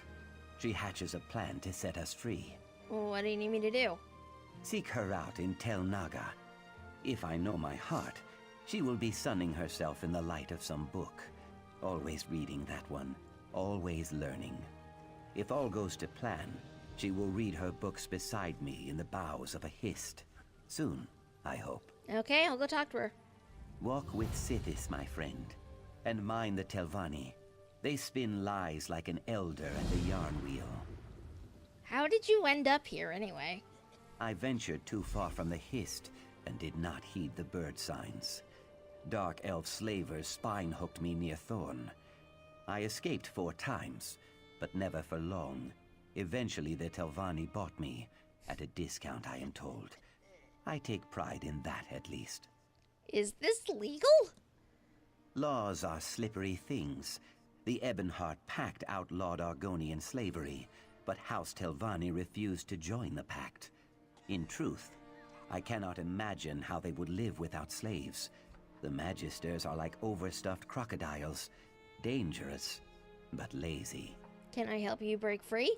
Speaker 14: She hatches a plan to set us free.
Speaker 1: What do you need me to do?
Speaker 14: Seek her out in Tel Naga. If I know my heart, she will be sunning herself in the light of some book. Always reading that one, always learning. If all goes to plan, she will read her books beside me in the boughs of a hist. Soon, I hope.
Speaker 1: Okay, I'll go talk to her.
Speaker 14: Walk with Sithis, my friend, and mind the Telvanni. They spin lies like an elder at the yarn wheel.
Speaker 1: How did you end up here, anyway?
Speaker 14: I ventured too far from the hist and did not heed the bird signs. Dark elf slavers spine-hooked me near Thorn. I escaped 4 times, but never for long. Eventually the Telvanni bought me, at a discount I am told. I take pride in that, at least.
Speaker 1: Is this legal?
Speaker 14: Laws are slippery things. The Ebonheart Pact outlawed Argonian slavery, but House Telvanni refused to join the pact. In truth, I cannot imagine how they would live without slaves. The Magisters are like overstuffed crocodiles. Dangerous, but lazy.
Speaker 1: Can I help you break free?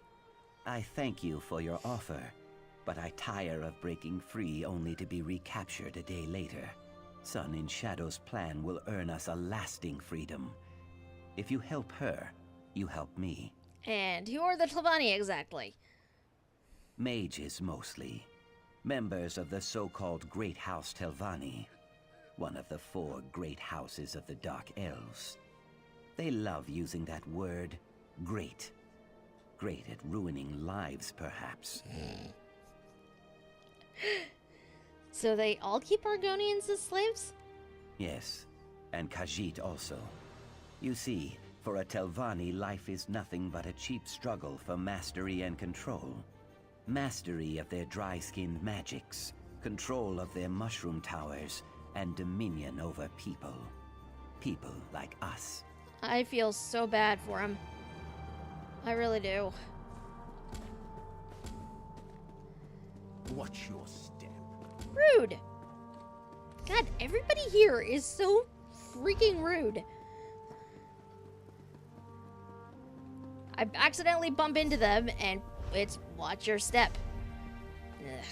Speaker 14: I thank you for your offer, but I tire of breaking free only to be recaptured a day later. Sun in Shadow's plan will earn us a lasting freedom. If you help her, you help me.
Speaker 1: And who are the Telvanni exactly?
Speaker 14: Mages, mostly. Members of the so-called Great House Telvanni, one of the 4 great houses of the Dark Elves. They love using that word, great. Great at ruining lives, perhaps.
Speaker 1: So they all keep Argonians as slaves?
Speaker 14: Yes, and Khajiit also. You see, for a Telvanni, life is nothing but a cheap struggle for mastery and control. Mastery of their dry-skinned magics, control of their mushroom towers, and dominion over people. People like us.
Speaker 1: I feel so bad for him. I really do.
Speaker 11: Watch your step.
Speaker 1: Rude! God, everybody here is so freaking rude. I accidentally bump into them, and it's watch your step. Ugh.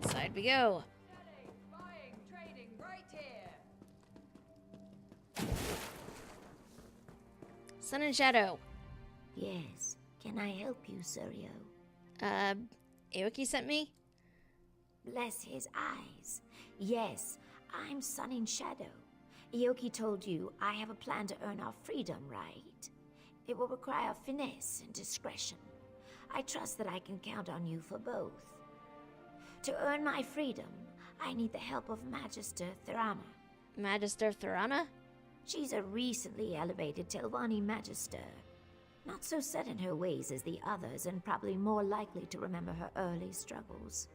Speaker 1: Inside we go.
Speaker 9: Buying, trading, right here.
Speaker 1: Sun and Shadow.
Speaker 8: Yes. Can I help you, Suryo?
Speaker 1: Aoki sent me?
Speaker 8: Bless his eyes. Yes, I'm Sun in Shadow. Ioki told you I have a plan to earn our freedom, right? It will require finesse and discretion. I trust that I can count on you for both. To earn my freedom, I need the help of Magister Thurana.
Speaker 1: Magister Thurana?
Speaker 8: She's a recently elevated Telvanni Magister. Not so set in her ways as the others, and probably more likely to remember her early struggles.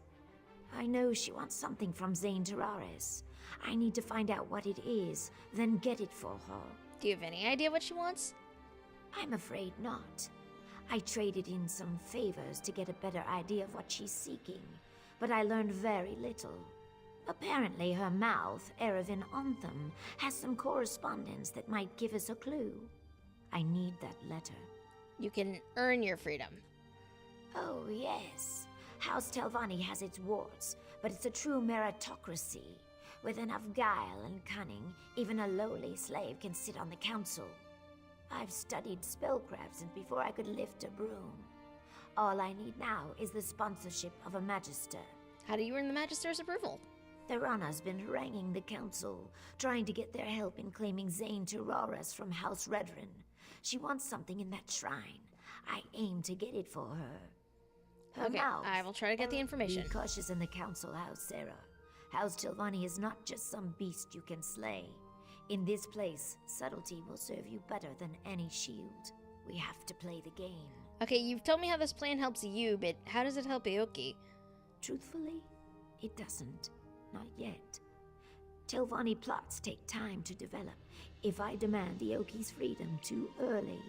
Speaker 8: I know she wants something from Zane Terraris. I need to find out what it is, then get it for her.
Speaker 1: Do you have any idea what she wants?
Speaker 8: I'm afraid not. I traded in some favors to get a better idea of what she's seeking, but I learned very little. Apparently her mouth, Eravin Anthem, has some correspondence that might give us a clue. I need that letter.
Speaker 1: You can earn your freedom.
Speaker 8: Oh, yes. House Telvanni has its warts, but it's a true meritocracy. With enough guile and cunning, even a lowly slave can sit on the council. I've studied spellcraft since before I could lift a broom. All I need now is the sponsorship of a magister.
Speaker 1: How do you earn the Magister's approval?
Speaker 8: Thurana's been haranguing the council, trying to get their help in claiming Zane Terraris from House Redrin. She wants something in that shrine. I aim to get it for her. Her
Speaker 1: Okay,
Speaker 8: mouth.
Speaker 1: I will try to get the information.
Speaker 8: Be cautious in the council house, Sarah. House Telvanni is not just some beast you can slay. In this place, subtlety will serve you better than any shield. We have to play the game.
Speaker 1: Okay, you've told me how this plan helps you, but how does it help Aoki?
Speaker 8: Truthfully, it doesn't. Not yet. Telvanni plots take time to develop. If I demand Aoki's freedom too early,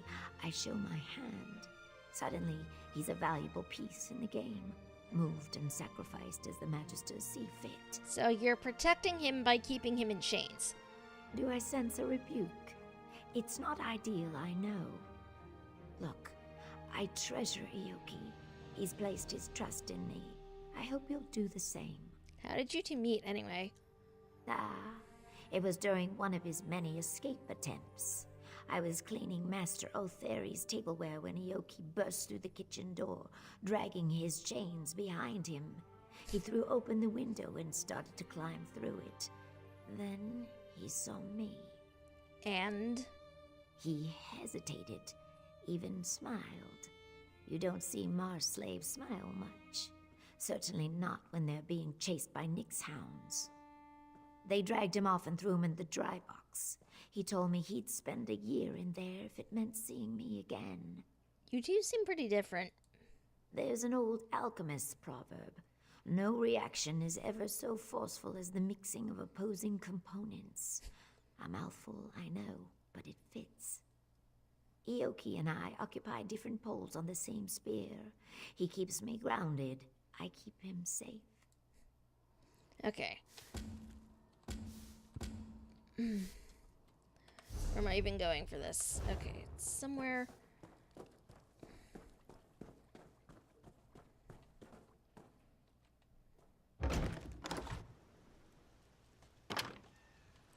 Speaker 8: I show my hand. Suddenly, he's a valuable piece in the game, moved and sacrificed as the Magisters see fit.
Speaker 1: So you're protecting him by keeping him in chains.
Speaker 8: Do I sense a rebuke? It's not ideal, I know. Look, I treasure Aoki. He's placed his trust in me. I hope you'll do the same.
Speaker 1: How did you two meet, anyway?
Speaker 8: It was during one of his many escape attempts. I was cleaning Master Otheri's tableware when Aoki burst through the kitchen door, dragging his chains behind him. He threw open the window and started to climb through it. Then he saw me.
Speaker 1: And?
Speaker 8: He hesitated, even smiled. You don't see Mars slaves smile much. Certainly not when they're being chased by Nyx hounds. They dragged him off and threw him in the dry box. He told me he'd spend a year in there if it meant seeing me again.
Speaker 1: You two seem pretty different.
Speaker 8: There's an old alchemist's proverb. No reaction is ever so forceful as the mixing of opposing components. A mouthful, I know, but it fits. Aoki and I occupy different poles on the same spear. He keeps me grounded. I keep him safe.
Speaker 1: Okay. Where am I even going for this? Okay, it's somewhere.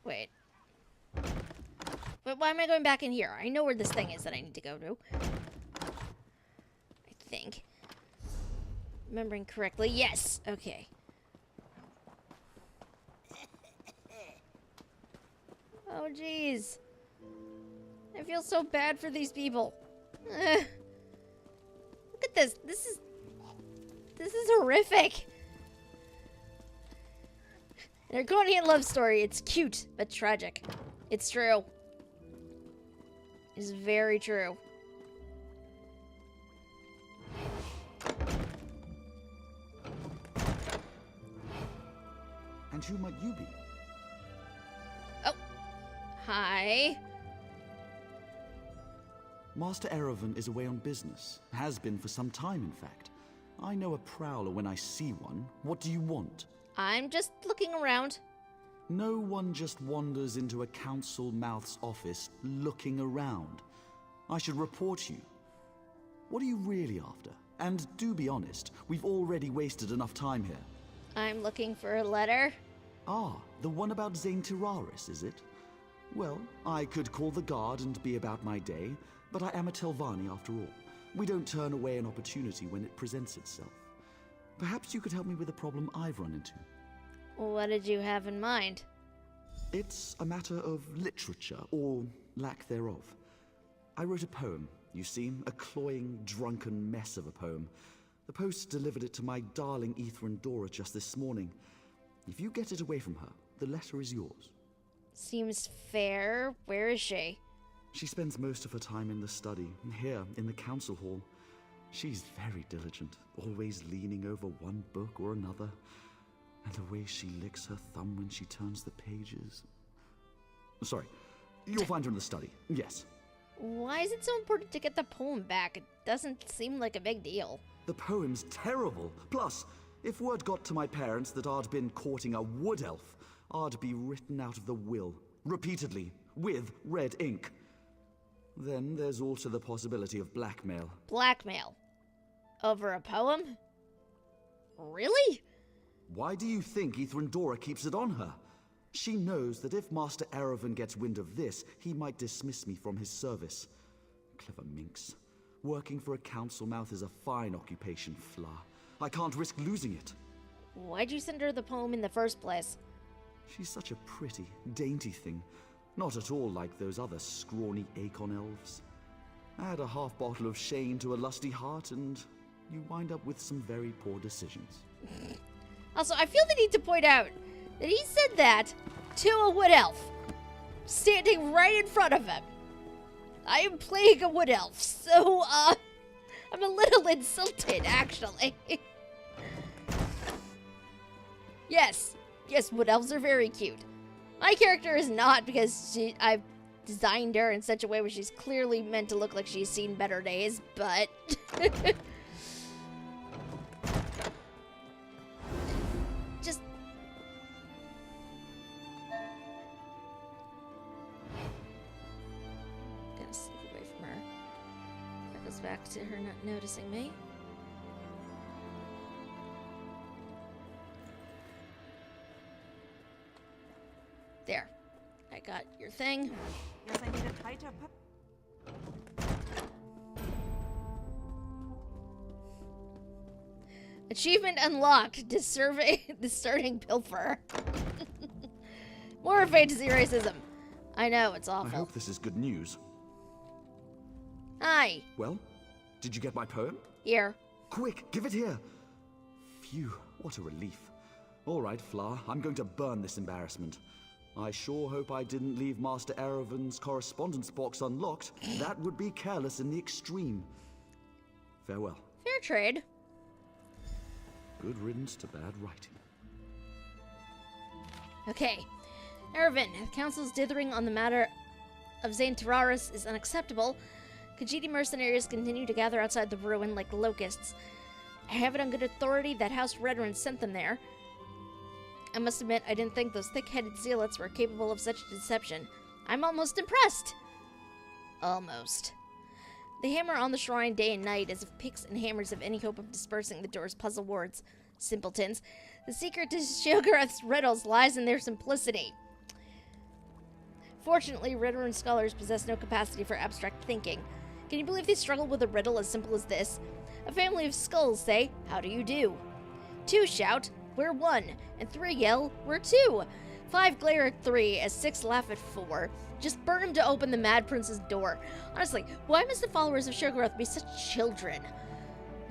Speaker 1: Wait. But why am I going back in here? I know where this thing is that I need to go to. I think. Remembering correctly. Yes. Okay. Oh, jeez. I feel so bad for these people. Look at this. This is horrific. An Argonian love story. It's cute, but tragic. It's true. It's very true.
Speaker 15: And who might you be?
Speaker 1: Oh. Hi.
Speaker 15: Master Erevan is away on business. Has been for some time, in fact. I know a prowler when I see one. What do you want?
Speaker 1: I'm just looking around.
Speaker 15: No one just wanders into a council mouth's office looking around. I should report you. What are you really after? And do be honest, we've already wasted enough time here.
Speaker 1: I'm looking for a letter.
Speaker 15: Ah, the one about Zane Tiraris, is it? Well, I could call the guard and be about my day, but I am a Telvanni after all. We don't turn away an opportunity when it presents itself. Perhaps you could help me with a problem I've run into.
Speaker 1: What did you have in mind?
Speaker 15: It's a matter of literature, or lack thereof. I wrote a poem, you see, a cloying, drunken mess of a poem. The post delivered it to my darling Ithran Dora just this morning. If you get it away from her, the letter is yours.
Speaker 1: Seems fair. Where is she?
Speaker 15: She spends most of her time in the study, here in the council hall. She's very diligent, always leaning over one book or another. And the way she licks her thumb when she turns the pages. Sorry, you'll find her in the study, yes.
Speaker 1: Why is it so important to get the poem back? It doesn't seem like a big deal.
Speaker 15: The poem's terrible. Plus, if word got to my parents that I'd been courting a wood elf, I'd be written out of the will, repeatedly, with red ink. Then there's also the possibility of blackmail.
Speaker 1: Blackmail? Over a poem? Really?
Speaker 15: Why do you think Ithran Dora keeps it on her? She knows that if Master Erevan gets wind of this, he might dismiss me from his service. Clever minx. Working for a council mouth is a fine occupation, Fla. I can't risk losing it.
Speaker 1: Why'd you send her the poem in the first place?
Speaker 15: She's such a pretty, dainty thing. Not at all like those other scrawny Acorn elves. Add a half bottle of Shane to a lusty heart and you wind up with some very poor decisions.
Speaker 1: Also, I feel the need to point out that he said that to a wood elf, standing right in front of him. I am playing a wood elf, so, I'm a little insulted, actually. Yes, wood elves are very cute. My character is not, because I've designed her in such a way where she's clearly meant to look like she's seen better days, but... Just... Gonna sneak away from her. That goes back to her not noticing me. There. I got your thing.
Speaker 16: Guess I need a tighter
Speaker 1: Achievement unlocked. Discerning pilfer. More fantasy racism. I know, it's awful.
Speaker 15: I hope this is good news.
Speaker 1: Hi.
Speaker 15: Well, did you get my poem?
Speaker 1: Here.
Speaker 15: Quick, give it here. Phew, what a relief. All right, Fla, I'm going to burn this embarrassment. I sure hope I didn't leave Master Erevan's correspondence box unlocked. That would be careless in the extreme. Farewell.
Speaker 1: Fair trade.
Speaker 15: Good riddance to bad writing.
Speaker 1: Okay. Erevan, the council's dithering on the matter of Zane Tiraris is unacceptable. Khajiit mercenaries continue to gather outside the ruin like locusts. I have it on good authority that House Redrun sent them there. I must admit, I didn't think those thick-headed zealots were capable of such deception. I'm almost impressed. Almost. They hammer on the shrine day and night as if picks and hammers have any hope of dispersing the door's puzzle wards. Simpletons. The secret to Sheogorath's riddles lies in their simplicity. Unfortunately, Ritteran scholars possess no capacity for abstract thinking. Can you believe they struggle with a riddle as simple as this? A family of skulls say, "How do you do?" 2 shout, "We're 1," and 3 yell, "We're 2." 5 glare at 3 as 6 laugh at 4. Just burn him to open the Mad Prince's door. Honestly, why must the followers of Shoggoth be such children?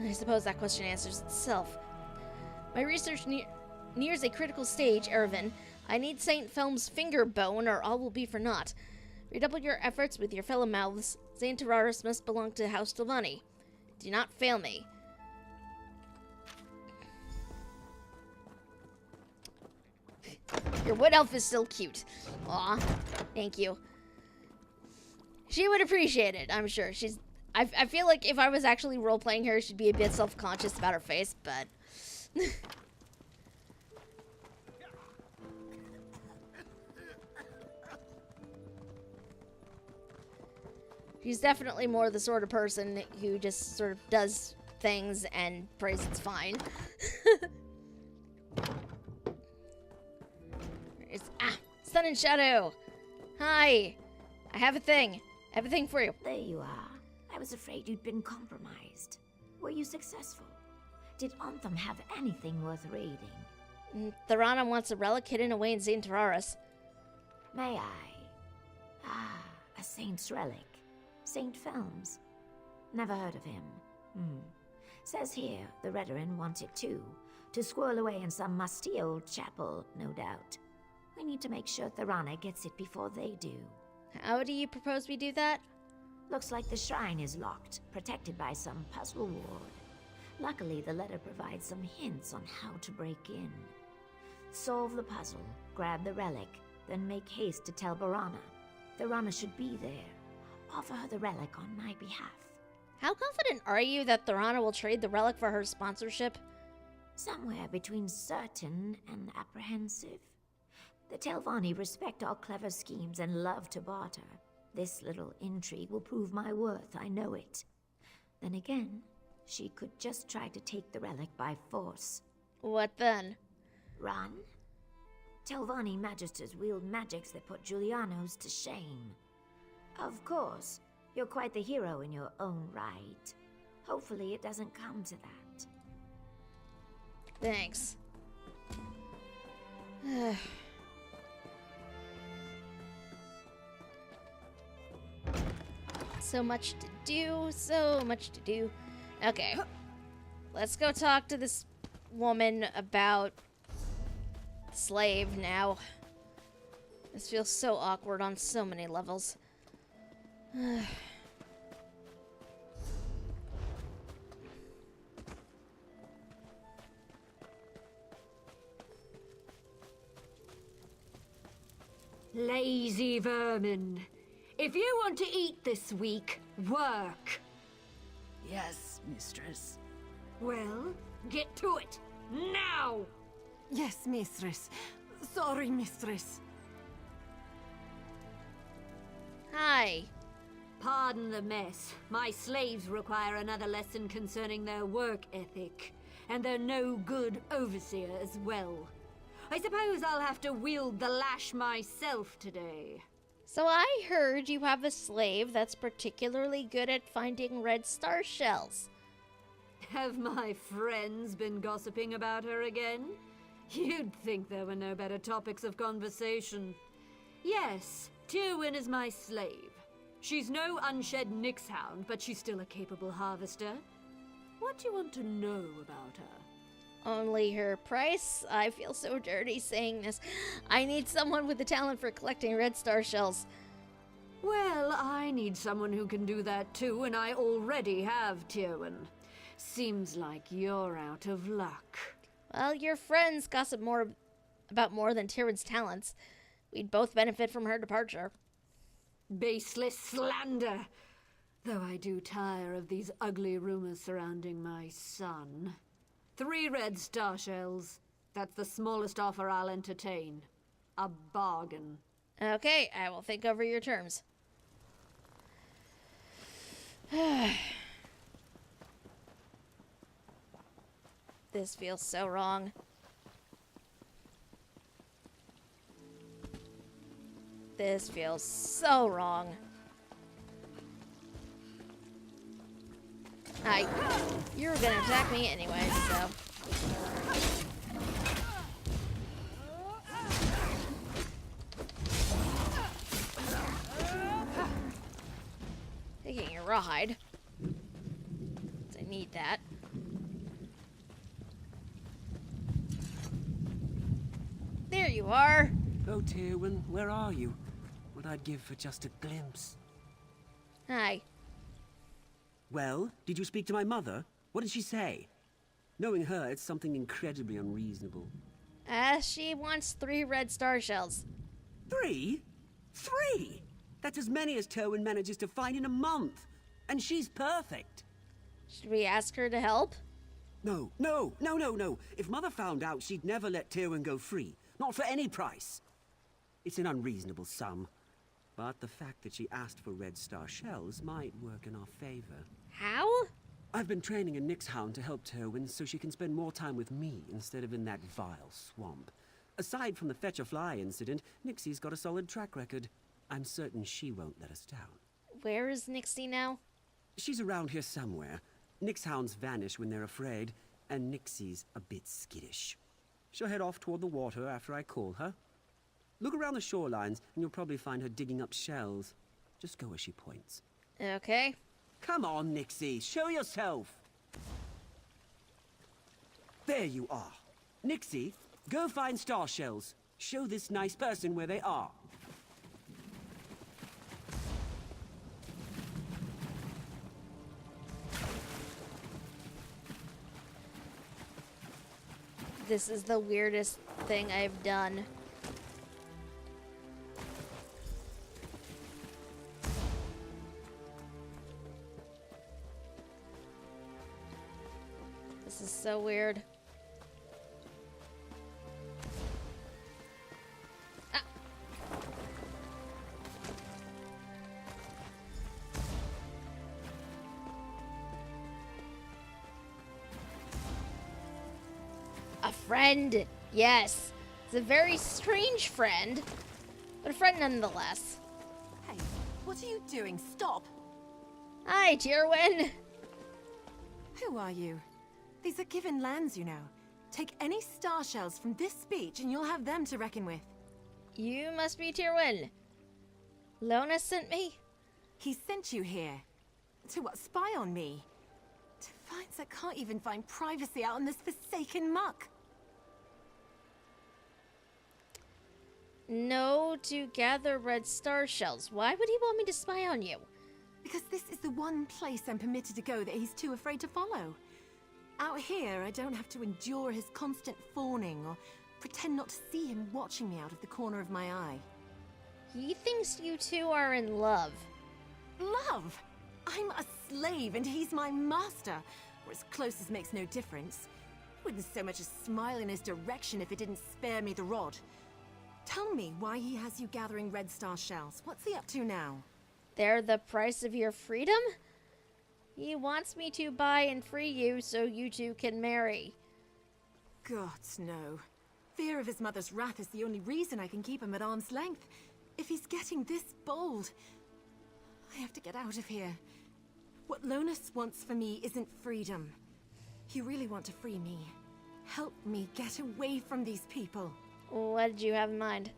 Speaker 1: I suppose that question answers itself. My research nears a critical stage, Erevan. I need Saint Felm's finger bone, or all will be for naught. Redouble your efforts with your fellow mouths. Saint Tararis must belong to House Telvanni. Do not fail me. Your wood elf is still cute. Aw, thank you. She would appreciate it, I'm sure. I feel like if I was actually role-playing her, she'd be a bit self-conscious about her face, but... She's definitely more the sort of person who just sort of does things and prays it's fine. Sun and Shadow. Hi. I have a thing. I have a thing for you.
Speaker 8: There you are. I was afraid you'd been compromised. Were you successful? Did Anthem have anything worth raiding?
Speaker 1: Thorana wants a relic hidden away in Saint Tararis.
Speaker 8: May I? Ah, a saint's relic. Saint Felms. Never heard of him. Says here, the Redoran want it too. To squirrel away in some musty old chapel, no doubt. We need to make sure Thorana gets it before they do.
Speaker 1: How do you propose we do that?
Speaker 8: Looks like the shrine is locked, protected by some puzzle ward. Luckily, the letter provides some hints on how to break in. Solve the puzzle, grab the relic, then make haste to tell Borana. Thorana should be there. Offer her the relic on my behalf.
Speaker 1: How confident are you that Thorana will trade the relic for her sponsorship?
Speaker 8: Somewhere between certain and apprehensive. The Telvanni respect all clever schemes and love to barter. This little intrigue will prove my worth, I know it. Then again, she could just try to take the relic by force.
Speaker 1: What then?
Speaker 8: Run? Telvanni magisters wield magics that put Julianos to shame. Of course, you're quite the hero in your own right. Hopefully it doesn't come to that.
Speaker 1: Thanks. So much to do, so much to do. Okay. Let's go talk to this woman about slave now. This feels so awkward on so many levels.
Speaker 10: Lazy vermin. If you want to eat this week, work.
Speaker 16: Yes, mistress.
Speaker 10: Well, get to it. Now!
Speaker 17: Yes, mistress. Sorry, mistress.
Speaker 1: Hi.
Speaker 10: Pardon the mess. My slaves require another lesson concerning their work ethic, and they're no good overseer as well. I suppose I'll have to wield the lash myself today.
Speaker 1: So I heard you have a slave that's particularly good at finding red star shells.
Speaker 10: Have my friends been gossiping about her again? You'd think there were no better topics of conversation. Yes, Tywin is my slave. She's no unshed Nixhound, but she's still a capable harvester. What do you want to know about her?
Speaker 1: Only her price? I feel so dirty saying this. I need someone with the talent for collecting red star shells.
Speaker 10: Well, I need someone who can do that too, and I already have Tywin. Seems like you're out of luck.
Speaker 1: Well, your friends gossip about more than Tyrion's talents. We'd both benefit from her departure.
Speaker 10: Baseless slander! Though I do tire of these ugly rumors surrounding my son. 3 red star shells. That's the smallest offer I'll entertain. A bargain.
Speaker 1: Okay, I will think over your terms. This feels so wrong. This feels so wrong. You were gonna attack me anyway, so. Taking your rawhide. I need that. There you are.
Speaker 13: Oh, Tywin, where are you? What I'd give for just a glimpse.
Speaker 1: Hi.
Speaker 13: Well, did you speak to my mother? What did she say? Knowing her, it's something incredibly unreasonable.
Speaker 1: She wants 3 red star shells.
Speaker 13: 3? 3? That's as many as Tywin manages to find in a month. And she's perfect.
Speaker 1: Should we ask her to help?
Speaker 13: No. If Mother found out, she'd never let Tywin go free. Not for any price. It's an unreasonable sum. But the fact that she asked for red star shells might work in our favor.
Speaker 1: How?
Speaker 13: I've been training a Nyx hound to help Tywin so she can spend more time with me instead of in that vile swamp. Aside from the Fetch a Fly incident, Nixie's got a solid track record. I'm certain she won't let us down.
Speaker 1: Where is Nixie now?
Speaker 13: She's around here somewhere. Nyx hounds vanish when they're afraid, and Nixie's a bit skittish. She'll head off toward the water after I call her. Look around the shorelines, and you'll probably find her digging up shells. Just go as she points.
Speaker 1: Okay.
Speaker 13: Come on, Nixie, show yourself! There you are. Nixie, go find star shells. Show this nice person where they are.
Speaker 1: This is the weirdest thing I've done. This is so weird. Ah. A friend, yes. It's a very strange friend, but a friend nonetheless.
Speaker 17: Hey, what are you doing? Stop!
Speaker 1: Hi, Tyrwin.
Speaker 17: Who are you? These are given lands, you know. Take any star shells from this beach and you'll have them to reckon with.
Speaker 1: You must be Tyrwin. Lona sent me?
Speaker 17: He sent you here. To what, spy on me? To finds that can't even find privacy out in this forsaken muck.
Speaker 1: No, to gather red star shells. Why would he want me to spy on you?
Speaker 17: Because this is the one place I'm permitted to go that he's too afraid to follow. Out here, I don't have to endure his constant fawning or pretend not to see him watching me out of the corner of my eye.
Speaker 1: He thinks you two are in love.
Speaker 17: Love? I'm a slave and he's my master, or as close as makes no difference. I wouldn't so much as smile in his direction if it didn't spare me the rod. Tell me why he has you gathering red star shells. What's he up to now?
Speaker 1: They're the price of your freedom? He wants me to buy and free you so you two can marry.
Speaker 17: Gods, no. Fear of his mother's wrath is the only reason I can keep him at arm's length. If he's getting this bold, I have to get out of here. What Lonus wants for me isn't freedom. You really want to free me. Help me get away from these people.
Speaker 1: What did you have in mind?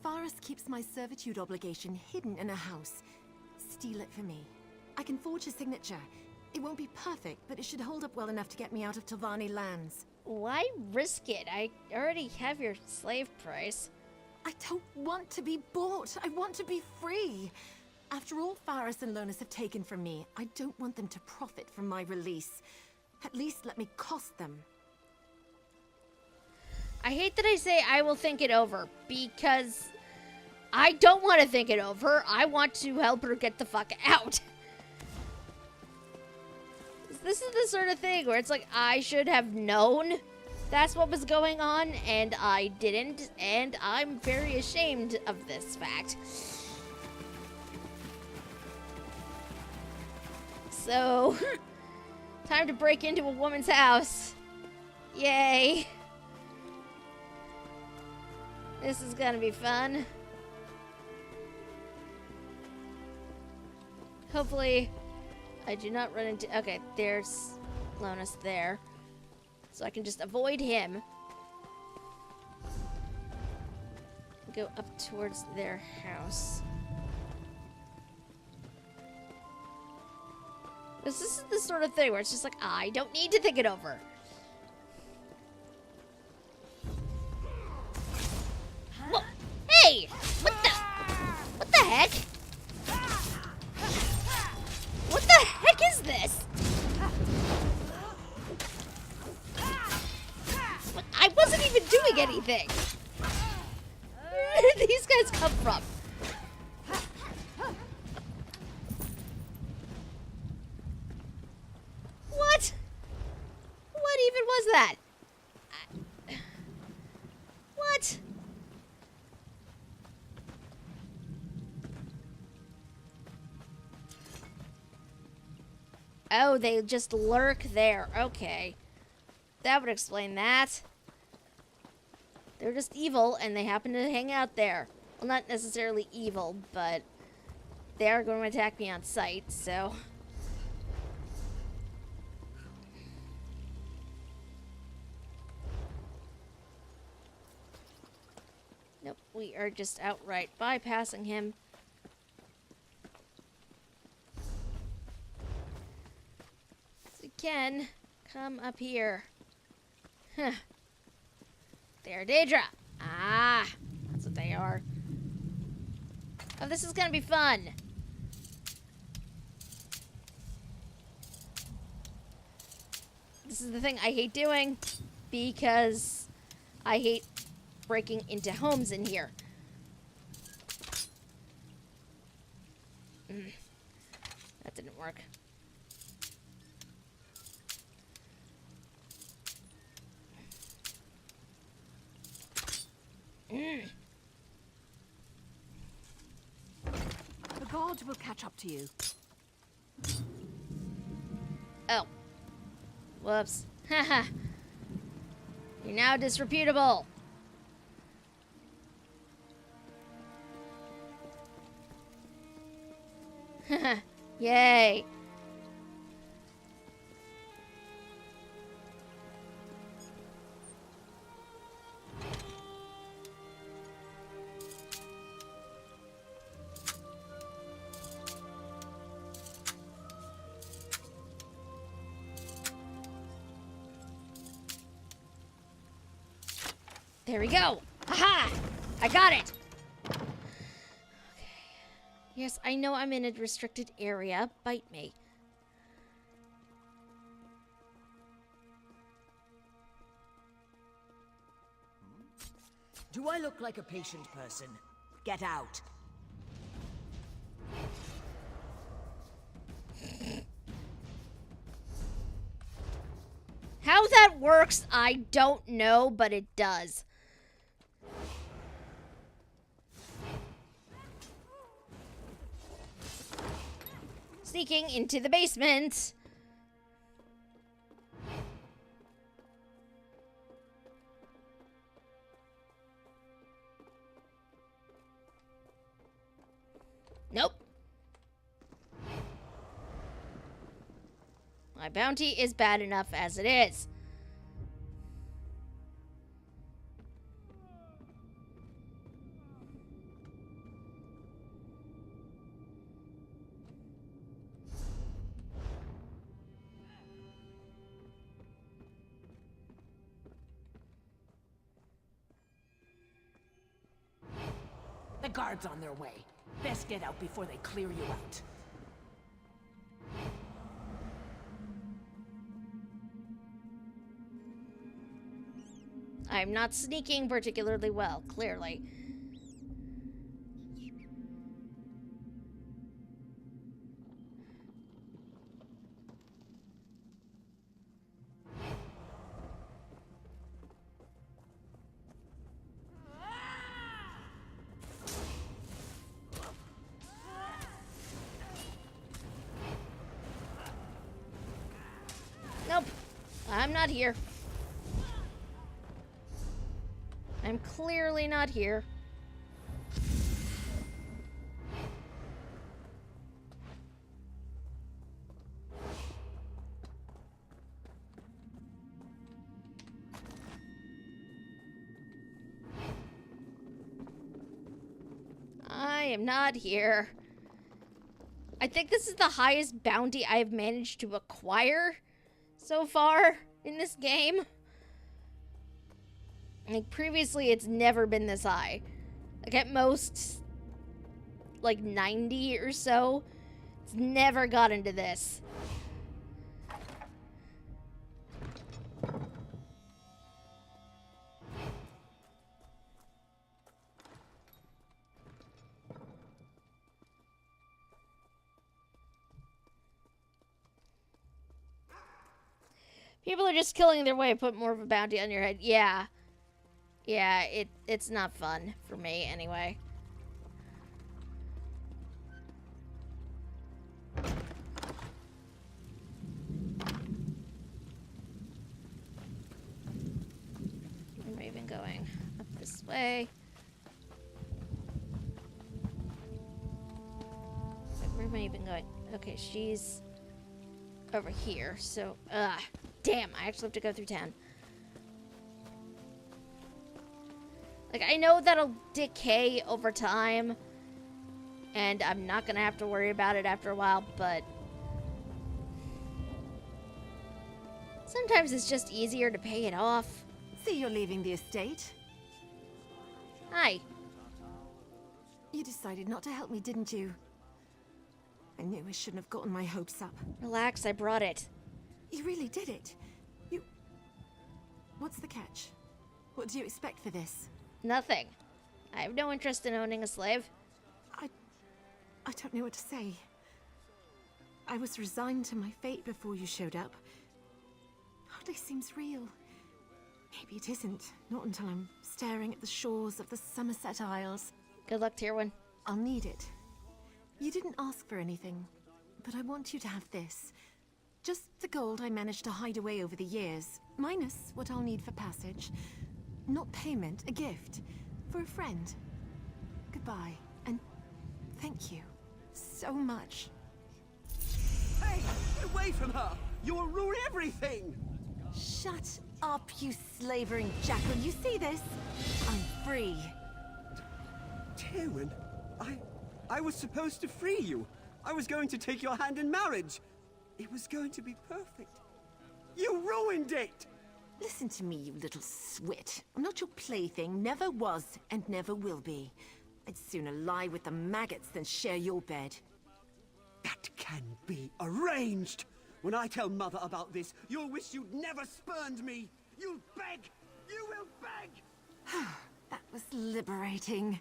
Speaker 17: Faris keeps my servitude obligation hidden in a house. Steal it for me. I can forge a signature. It won't be perfect, but it should hold up well enough to get me out of Telvanni lands.
Speaker 1: Why risk it? I already have your slave price.
Speaker 17: I don't want to be bought. I want to be free. After all Faris and Lonus have taken from me, I don't want them to profit from my release. At least let me cost them.
Speaker 1: I hate that I say I will think it over, because I don't want to think it over. I want to help her get the fuck out. This is the sort of thing where it's like, I should have known that's what was going on, and I didn't, and I'm very ashamed of this fact. So, time to break into a woman's house. Yay. This is gonna be fun. Hopefully, I do not run into... Okay, there's Lonus there. So I can just avoid him. Go up towards their house. This is the sort of thing where it's just like, I don't need to think it over. Whoa. Hey! What the heck? What the heck is this? I wasn't even doing anything. Where did these guys come from? What? What even was that? What? Oh, they just lurk there. Okay. That would explain that. They're just evil, and they happen to hang out there. Well, not necessarily evil, but they are going to attack me on sight, so... Nope, we are just outright bypassing him. So again, come up here. Huh. They're Daedra. Ah, that's what they are. Oh, this is gonna be fun. This is the thing I hate doing because I hate breaking into homes in here. That didn't work.
Speaker 2: The gods will catch up to you.
Speaker 1: Oh. Whoops. Haha. You're now disreputable. Haha. Yay. There we go. Aha! I got it. Okay. Yes, I know I'm in a restricted area. Bite me.
Speaker 16: Do I look like a patient person? Get out.
Speaker 1: How that works, I don't know, but it does. Sneaking into the basement. Nope. My bounty is bad enough as it is.
Speaker 16: The guard's on their way. Best get out before they clear you out.
Speaker 1: I'm not sneaking particularly well, clearly. Nope. I'm not here. I'm clearly not here. am not here. I think this is the highest bounty I've managed to acquire so far in this game. Like, previously, it's never been this high. Like, at most, like, 90 or so. It's never got into this. People are just killing their way, put more of a bounty on your head. Yeah. Yeah, it's not fun for me anyway. Where am I even going? Up this way. Wait, where am I even going? Okay, she's over here, so, damn, I actually have to go through town. Like, I know that'll decay over time, and I'm not gonna have to worry about it after a while, but sometimes it's just easier to pay it off.
Speaker 17: See, you're leaving the estate.
Speaker 1: Hi.
Speaker 17: You decided not to help me, didn't you? I knew I shouldn't have gotten my hopes up.
Speaker 1: Relax, I brought it.
Speaker 17: You really did it. You... What's the catch? What do you expect for this?
Speaker 1: Nothing. I have no interest in owning a slave.
Speaker 17: I don't know what to say. I was resigned to my fate before you showed up. Hardly seems real. Maybe it isn't. Not until I'm staring at the shores of the Somerset Isles.
Speaker 1: Good luck, Tyrwin.
Speaker 17: I'll need it. You didn't ask for anything, but I want you to have this. Just the gold I managed to hide away over the years, minus what I'll need for passage. Not payment, a gift. For a friend. Goodbye, and thank you so much.
Speaker 13: Hey, get away from her! You will ruin everything!
Speaker 17: Shut up, you slavering jackal. You see this? I'm free.
Speaker 13: Tywin, I was supposed to free you. I was going to take your hand in marriage. It was going to be perfect. You ruined it!
Speaker 17: Listen to me, you little swit. I'm not your plaything, never was, and never will be. I'd sooner lie with the maggots than share your bed.
Speaker 13: That can be arranged! When I tell Mother about this, you'll wish you'd never spurned me! You'll beg! You will beg!
Speaker 17: That was liberating.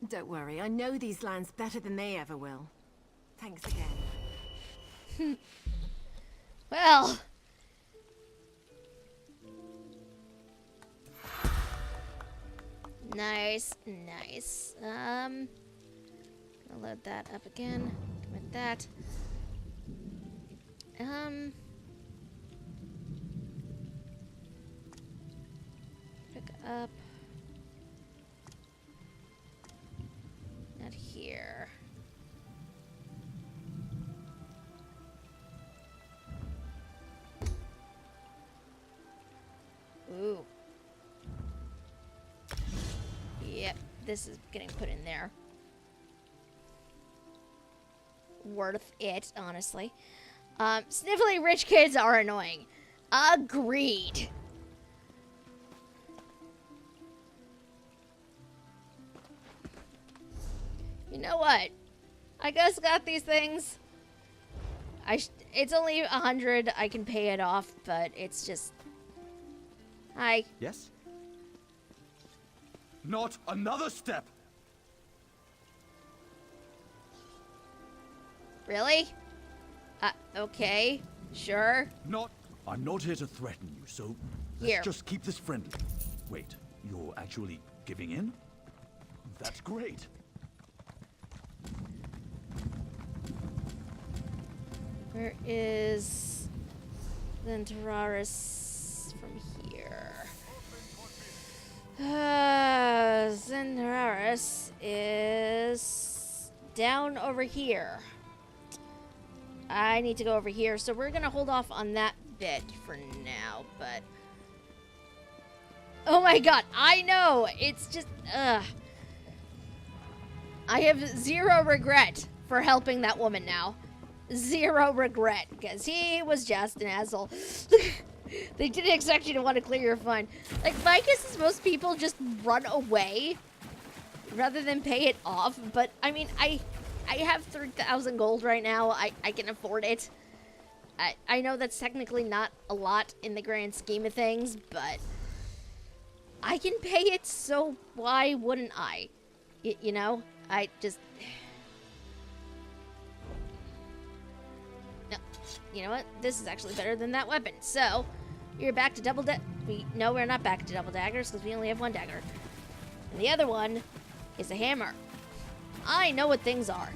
Speaker 17: Don't worry, I know these lands better than they ever will. Thanks again.
Speaker 1: Well... Nice, nice. I'll load that up again. Commit that. Pick up. Not here. Ooh. Yep, this is getting put in there. Worth it, honestly. Sniffly rich kids are annoying. Agreed. You know what? I just got these things. It's only 100. I can pay it off, but it's just... Hi.
Speaker 15: Yes? Not another step!
Speaker 1: Really? Okay. Sure.
Speaker 15: I'm not here to threaten you, so
Speaker 1: Here.
Speaker 15: let's just keep this friendly. Wait, you're actually giving in? That's great.
Speaker 1: Where is Zentararis from here? Zentararis is down over here. I need to go over here, so we're gonna hold off on that bit for now, but... Oh my god, I know! It's just, I have zero regret for helping that woman now. Zero regret, because he was just an asshole. They didn't expect you to want to clear your fund. Like, my guess is most people just run away rather than pay it off. But, I mean, I have 3,000 gold right now. I can afford it. I know that's technically not a lot in the grand scheme of things, but I can pay it, so why wouldn't I? You know? I just... No. You know what? This is actually better than that weapon. So, you're back to double No, we're not back to double daggers, because we only have one dagger. And the other one is a hammer. I know what things are.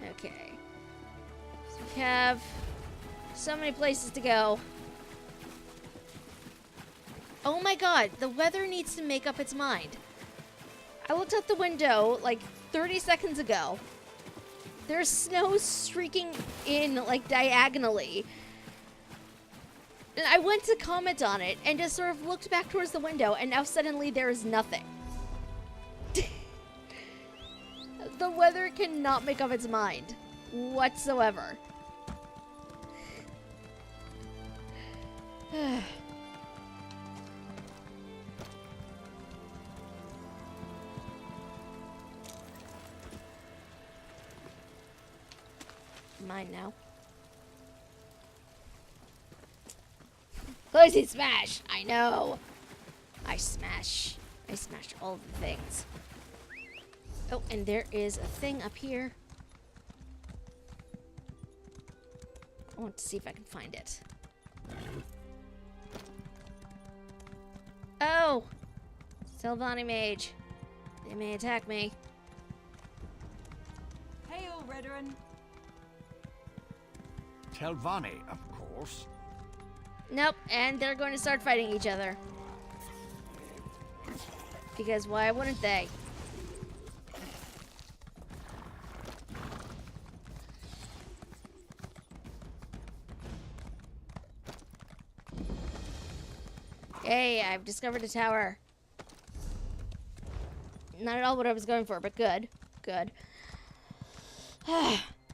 Speaker 1: Okay. So we have so many places to go. Oh my god, the weather needs to make up its mind. I looked out the window like 30 seconds ago. There's snow streaking in like diagonally. And I went to comment on it and just sort of looked back towards the window, and now suddenly there is nothing. The weather cannot make up its mind whatsoever. Mine now. Closing smash! I know! I smash all the things. Oh, and there is a thing up here. I want to see if I can find it. Oh! Sylvani Mage. They may attack me.
Speaker 16: Hail, Redoran.
Speaker 5: Telvanni, of course.
Speaker 1: Nope, and they're going to start fighting each other. Because why wouldn't they? Hey, I've discovered a tower. Not at all what I was going for, but good. Good.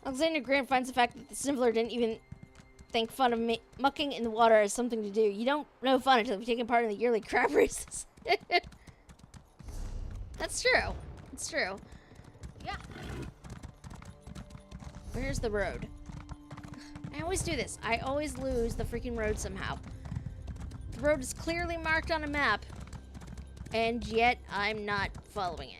Speaker 1: Alexander Grant finds the fact that the Sniffler didn't even think fun of me mucking in the water as something to do. You don't know fun until you've taken part in the yearly crab races. That's true. It's true. Yeah. Where's the road? I always do this. I always lose the freaking road somehow. The road is clearly marked on a map, and yet I'm not following it.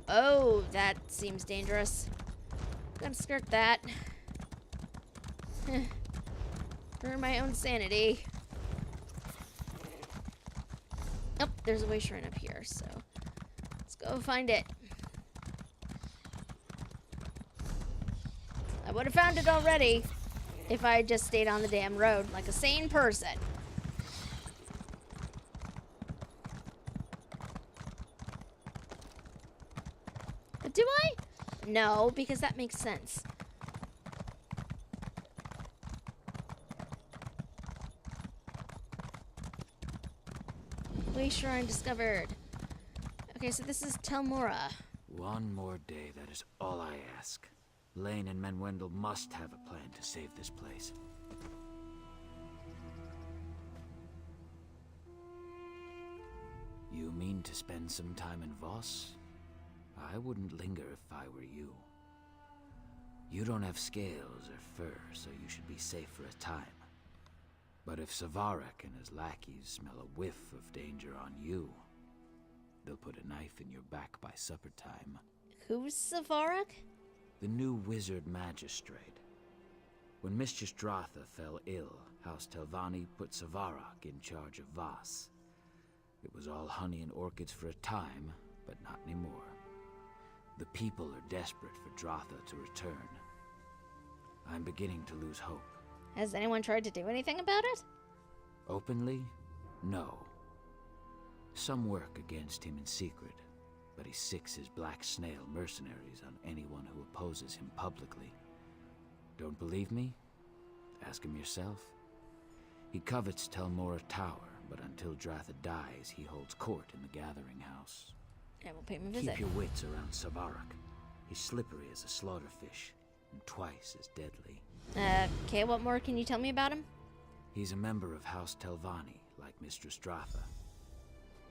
Speaker 1: Oh, that seems dangerous. I'm gonna skirt that. For my own sanity. Oh, there's a way shrine up here, so let's go find it. I would have found it already if I had just stayed on the damn road like a sane person. But do I? No, because that makes sense. Way shrine discovered. Okay, so this is Telmora.
Speaker 18: One more day, that is all I ask. Lane and Menwendel must have a plan to save this place. You mean to spend some time in Voss? I wouldn't linger if I were you. You don't have scales or fur, so you should be safe for a time. But if Savarak and his lackeys smell a whiff of danger on you, they'll put a knife in your back by supper time.
Speaker 1: Who's Savarak?
Speaker 18: The new wizard magistrate. When Mistress Dratha fell ill, House Telvanni put Savarak in charge of Voss. It was all honey and orchids for a time, but not anymore. The people are desperate for Dratha to return. I'm beginning to lose hope.
Speaker 1: Has anyone tried to do anything about it?
Speaker 18: Openly? No. Some work against him in secret, but he sicks his black snail mercenaries on anyone who opposes him publicly. Don't believe me? Ask him yourself. He covets Telmora Tower, but until Dratha dies, he holds court in the Gathering House.
Speaker 1: And we'll pay him a visit.
Speaker 18: Keep your wits around Savarak. He's slippery as a slaughterfish, and twice as deadly.
Speaker 1: Okay, what more can you tell me about him?
Speaker 18: He's a member of House Telvanni, like Mistress Dratha.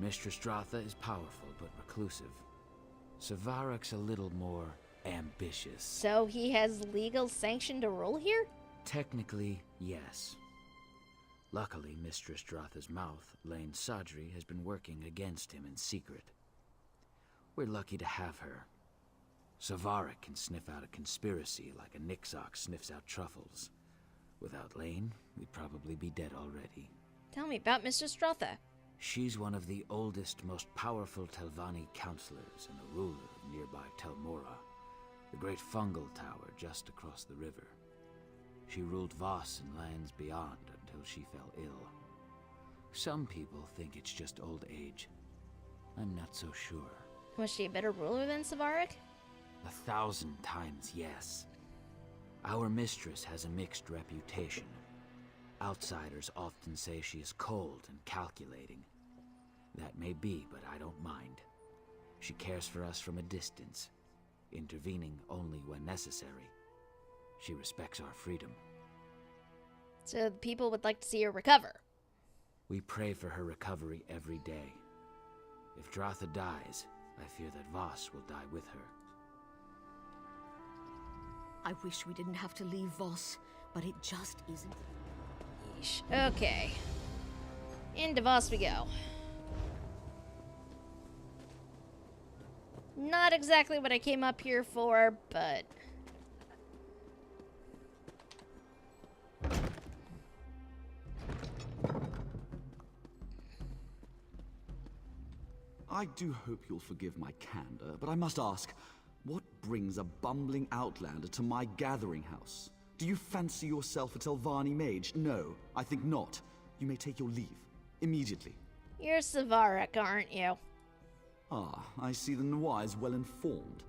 Speaker 18: Mistress Dratha is powerful but reclusive. Savarak's a little more ambitious.
Speaker 1: So he has legal sanction to rule here?
Speaker 18: Technically, yes. Luckily, Mistress Dratha's mouth, Lane Sadri, has been working against him in secret. We're lucky to have her. Savarak can sniff out a conspiracy like a Nixox sniffs out truffles. Without Lane, we'd probably be dead already.
Speaker 1: Tell me about Mistress Dratha.
Speaker 18: She's one of the oldest, most powerful Telvanni counselors and the ruler of nearby Telmora, the great fungal tower just across the river. She ruled Voss and lands beyond until she fell ill. Some people think it's just old age. I'm not so sure.
Speaker 1: Was she a better ruler than Savarak?
Speaker 18: 1,000 times yes. Our mistress has a mixed reputation. Outsiders often say she is cold and calculating. That may be, but I don't mind. She cares for us from a distance, intervening only when necessary. She respects our freedom.
Speaker 1: So people would like to see her recover.
Speaker 18: We pray for her recovery every day. If Dratha dies, I fear that Voss will die with her.
Speaker 19: I wish we didn't have to leave Voss, but it just isn't.
Speaker 1: Yeesh. Okay. Into Voss we go. Not exactly what I came up here for, but...
Speaker 15: I do hope you'll forgive my candor, but I must ask, what brings a bumbling outlander to my gathering house? Do you fancy yourself a Telvanni mage? No, I think not. You may take your leave. Immediately.
Speaker 1: You're Savarak, aren't you?
Speaker 15: Ah, I see the Noir is well informed.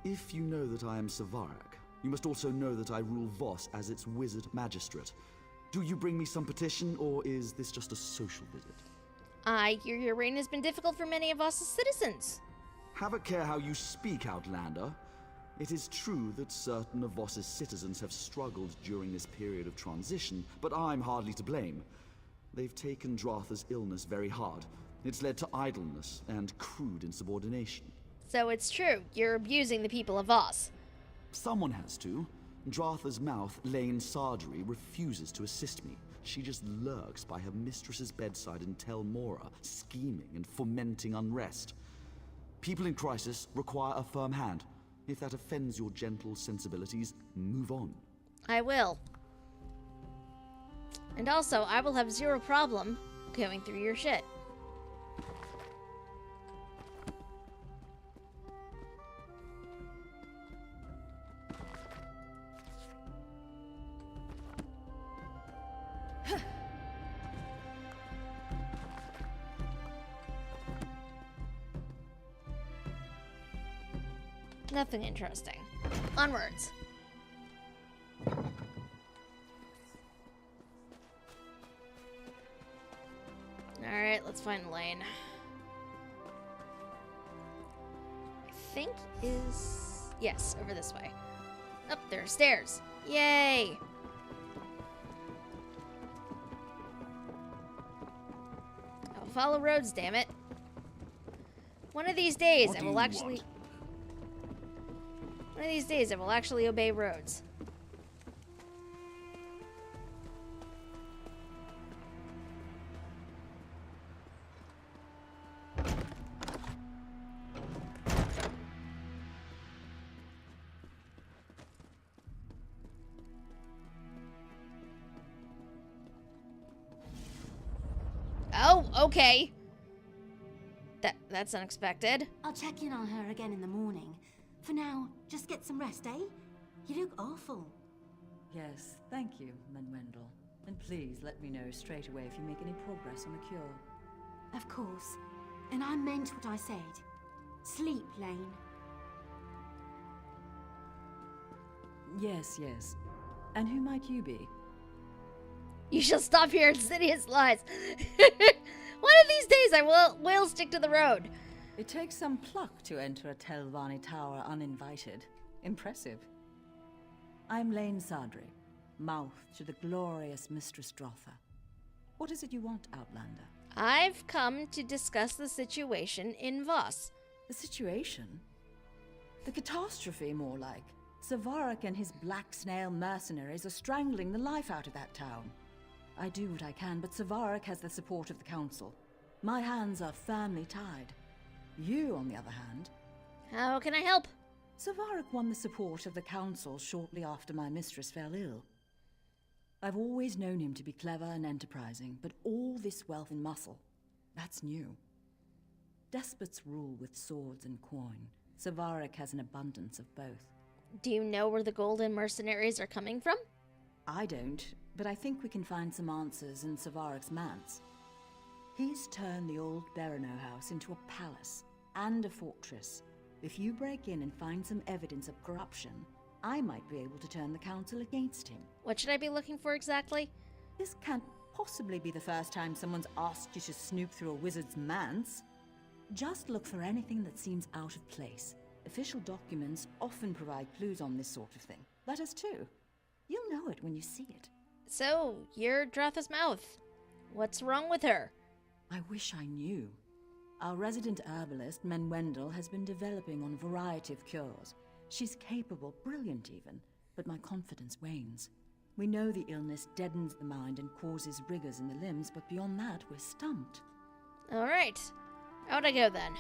Speaker 15: If you know that I am Savarak, you must also know that I rule Voss as its wizard magistrate. Do you bring me some petition, or is this just a social visit?
Speaker 1: I hear your reign has been difficult for many of Voss's citizens.
Speaker 15: Have a care how you speak, Outlander. It is true that certain of Voss's citizens have struggled during this period of transition, but I'm hardly to blame. They've taken Dratha's illness very hard. It's led to idleness and crude insubordination.
Speaker 1: So it's true, you're abusing the people of Voss.
Speaker 15: Someone has to. Dratha's mouth, Lane Sadri, refuses to assist me. She just lurks by her mistress's bedside in Telmora, scheming and fomenting unrest. People in crisis require a firm hand. If that offends your gentle sensibilities, move on.
Speaker 1: I will. And also, I will have zero problem going through your shit. Nothing interesting. Onwards. Alright, let's find Lane. I think is... Yes, over this way. Up there are stairs. Yay! I'll follow roads, damn it. One of these days I will actually... One of these days I will actually obey roads. Oh, okay. That's unexpected.
Speaker 8: I'll check in on her again in the morning. For now, just get some rest, eh? You look awful.
Speaker 20: Yes, thank you, Manuendel. And please let me know straight away if you make any progress on the cure.
Speaker 8: Of course. And I meant what I said. Sleep, Lane.
Speaker 20: Yes, yes. And who might you be?
Speaker 1: You shall stop your insidious lies. One of these days I will stick to the road.
Speaker 20: It takes some pluck to enter a Telvanni tower uninvited. Impressive. I'm Lane Sadri, mouth to the glorious Mistress Drotha. What is it you want, Outlander?
Speaker 1: I've come to discuss the situation in Voss.
Speaker 20: The situation? The catastrophe, more like. Savarak and his black snail mercenaries are strangling the life out of that town. I do what I can, but Savarak has the support of the Council. My hands are firmly tied. You, on the other hand...
Speaker 1: How can I help?
Speaker 20: Savarak won the support of the Council shortly after my mistress fell ill. I've always known him to be clever and enterprising, but all this wealth and muscle, that's new. Despots rule with swords and coin. Savarak has an abundance of both.
Speaker 1: Do you know where the golden mercenaries are coming from?
Speaker 20: I don't, but I think we can find some answers in Savarak's manse. He's turned the old Berino house into a palace and a fortress. If you break in and find some evidence of corruption, I might be able to turn the council against him.
Speaker 1: What should I be looking for exactly?
Speaker 20: This can't possibly be the first time someone's asked you to snoop through a wizard's manse. Just look for anything that seems out of place. Official documents often provide clues on this sort of thing. Letters too. You'll know it when you see it.
Speaker 1: So, you're Drotha's mouth. What's wrong with her?
Speaker 20: I wish I knew. Our resident herbalist, Menwendel, has been developing on a variety of cures. She's capable, brilliant even, but my confidence wanes. We know the illness deadens the mind and causes rigors in the limbs, but beyond that, we're stumped.
Speaker 1: All right. Out I go then.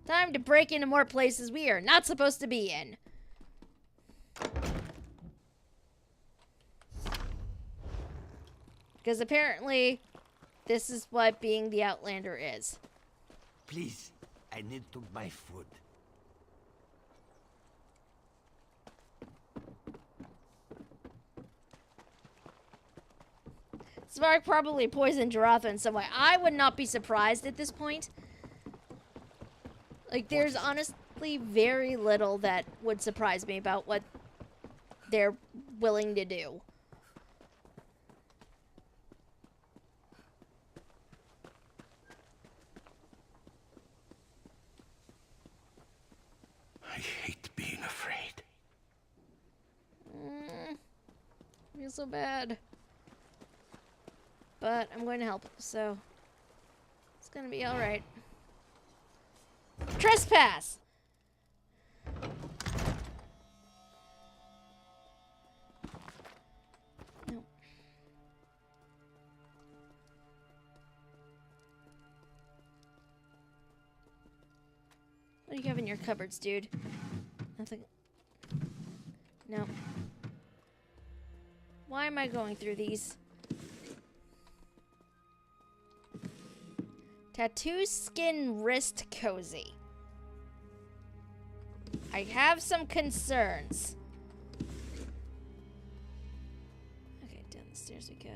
Speaker 1: Time to break into more places we are not supposed to be in. Because apparently, this is what being the Outlander is.
Speaker 11: Please, I need to buy food.
Speaker 1: Svark probably poisoned Drotha in some way. I would not be surprised at this point. Like, there's honestly very little that would surprise me about what they're willing to do.
Speaker 11: I hate being afraid.
Speaker 1: I feel so bad. But I'm going to help, so it's going to be alright. Trespass! No. What do you have in your cupboards, dude? Nothing. No. Why am I going through these? Tattoo skin wrist cozy. I have some concerns. Okay, down the stairs we go.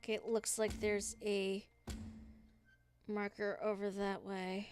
Speaker 1: Okay, it looks like there's a marker over that way.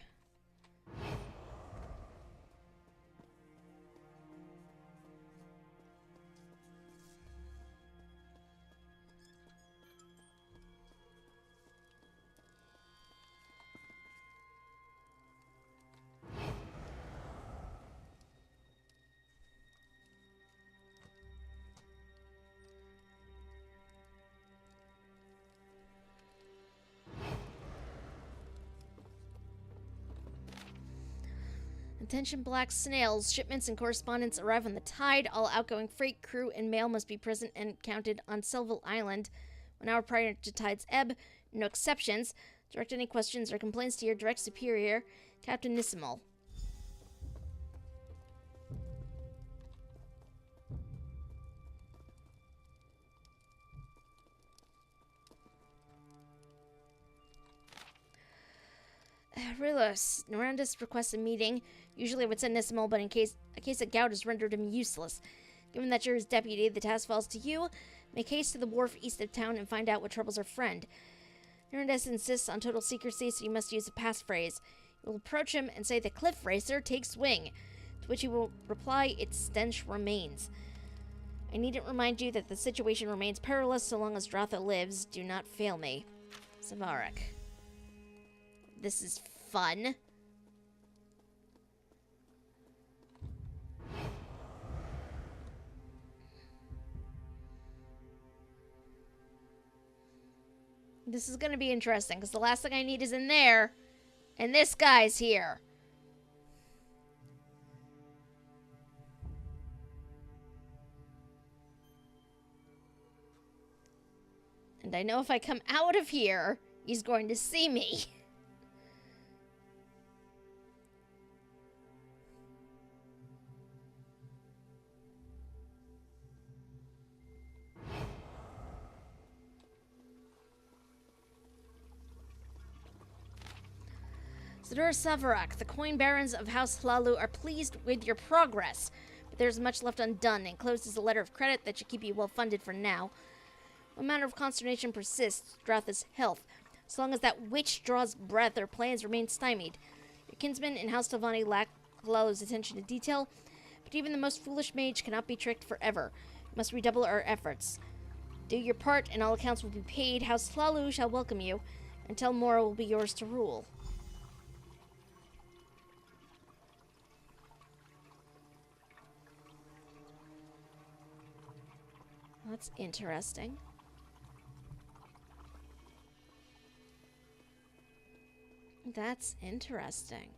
Speaker 1: Attention black snails. Shipments and correspondence arrive on the tide. All outgoing freight, crew, and mail must be present and counted on Selville Island 1 hour prior to tide's ebb. No exceptions. Direct any questions or complaints to your direct superior, Captain Nissimal. Rillos, Norandus requests a meeting, usually with Senisimal, but in case of gout has rendered him useless. Given that you're his deputy, the task falls to you. Make haste to the wharf east of town and find out what troubles our friend. Norandus insists on total secrecy, so you must use a passphrase. You will approach him and say the cliff racer takes wing, to which he will reply, its stench remains. I needn't remind you that the situation remains perilous so long as Dratha lives. Do not fail me. Savarak. This is fun. This is going to be interesting, because the last thing I need is in there, and this guy's here. And I know if I come out of here, he's going to see me. Zador Savarak, the coin barons of House Hlalu are pleased with your progress, but there's much left undone. Enclosed is a letter of credit that should keep you well funded for now. One matter of consternation persists, Dratha's health. So long as that witch draws breath, our plans remain stymied. Your kinsmen in House Telvanni lack Hlalu's attention to detail, but even the most foolish mage cannot be tricked forever. We must redouble our efforts. Do your part, and all accounts will be paid. House Hlalu shall welcome you, and Tel Mora will be yours to rule. That's interesting. That's interesting.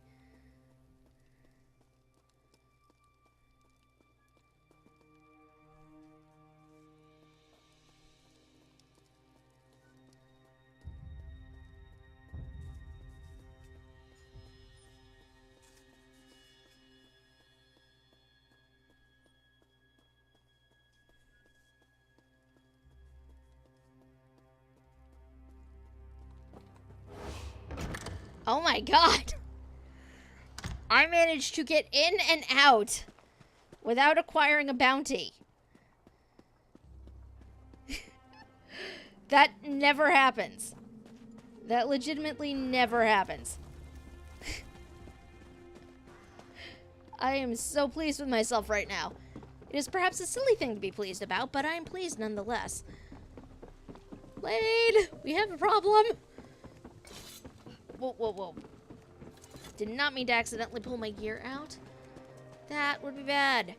Speaker 1: Oh my god! I managed to get in and out without acquiring a bounty. That never happens. That legitimately never happens. I am so pleased with myself right now. It is perhaps a silly thing to be pleased about, but I am pleased nonetheless. Blade, we have a problem. Whoa, whoa, whoa. Did not mean to accidentally pull my gear out. That would be bad.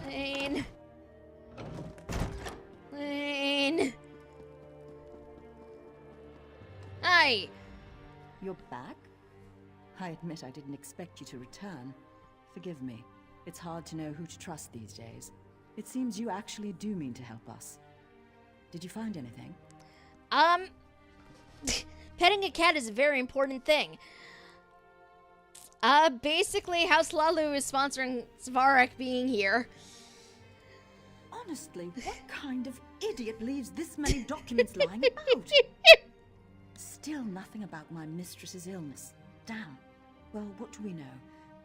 Speaker 1: Lane. Lane. Hi.
Speaker 20: You're back? I admit I didn't expect you to return. Forgive me. It's hard to know who to trust these days. It seems you actually do mean to help us. Did you find anything?
Speaker 1: Petting a cat is a very important thing. Basically, House Hlalu is sponsoring Savarak being here.
Speaker 20: Honestly, what kind of idiot leaves this many documents lying about? Still nothing about my mistress's illness. Damn. Well, what do we know?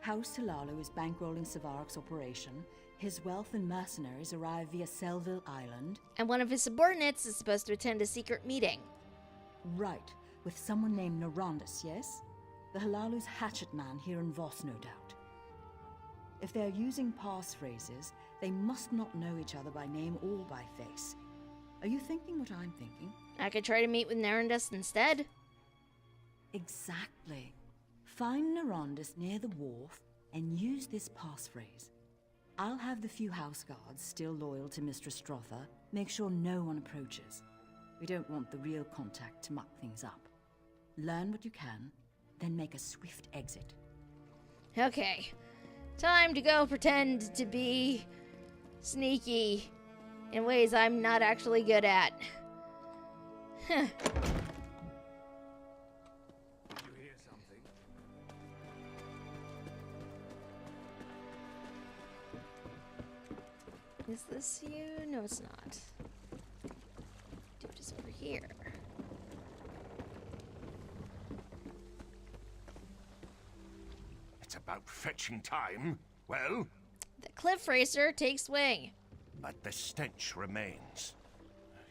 Speaker 20: House Hlalu is bankrolling Savarak's operation. His wealth and mercenaries arrive via Selville Island.
Speaker 1: And one of his subordinates is supposed to attend a secret meeting.
Speaker 20: Right, with someone named Norandus, yes? The Hlalu's hatchet man here in Voss, no doubt. If they're using passphrases, they must not know each other by name or by face. Are you thinking what I'm thinking?
Speaker 1: I could try to meet with Norandus instead.
Speaker 20: Exactly. Find Norandus near the wharf and use this passphrase. I'll have the few house guards still loyal to Mistress Strotha make sure no one approaches. We don't want the real contact to muck things up. Learn what you can, then make a swift exit.
Speaker 1: Okay. Time to go pretend to be sneaky in ways I'm not actually good at. Huh. Is this you? No, it's not. Dude is over here.
Speaker 7: It's about fetching time. Well?
Speaker 1: The cliff racer takes wing.
Speaker 7: But the stench remains.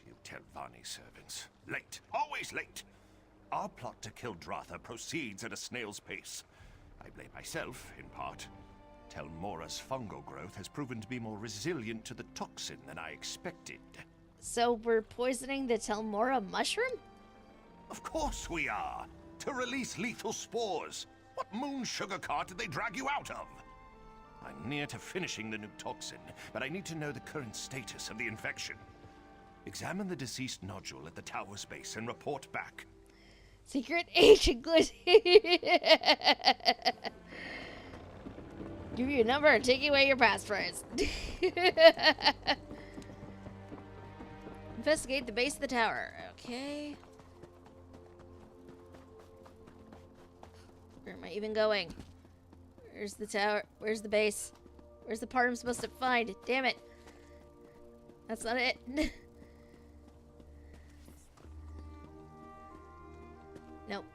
Speaker 7: You Telvanni servants. Late. Always late. Our plot to kill Dratha proceeds at a snail's pace. I blame myself, in part. Telmora's fungal growth has proven to be more resilient to the toxin than I expected.
Speaker 1: So we're poisoning the Telmora mushroom?
Speaker 7: Of course we are! To release lethal spores! What moon sugar cart did they drag you out of? I'm near to finishing the new toxin, but I need to know the current status of the infection. Examine the deceased nodule at the tower's base and report back.
Speaker 1: Secret agent glitch. Give you a number and take away your passphrase. Investigate the base of the tower. Okay. Where am I even going? Where's the tower? Where's the base? Where's the part I'm supposed to find? Damn it. That's not it. Nope.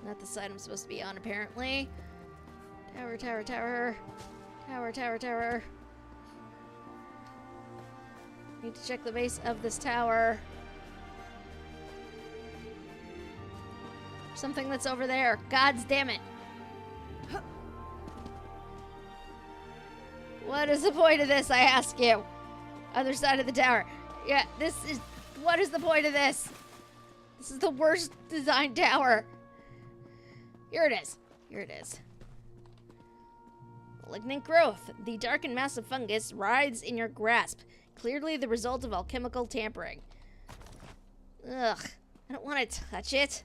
Speaker 1: Not the side I'm supposed to be on, apparently. Tower, tower, tower. Tower, tower, tower. Need to check the base of this tower. Something that's over there. God's damn it. What is the point of this, I ask you? Other side of the tower. Yeah, this is... What is the point of this? This is the worst designed tower. Here it is. Here it is. Malignant growth. The dark and massive fungus writhes in your grasp. Clearly the result of alchemical tampering. Ugh. I don't want to touch it.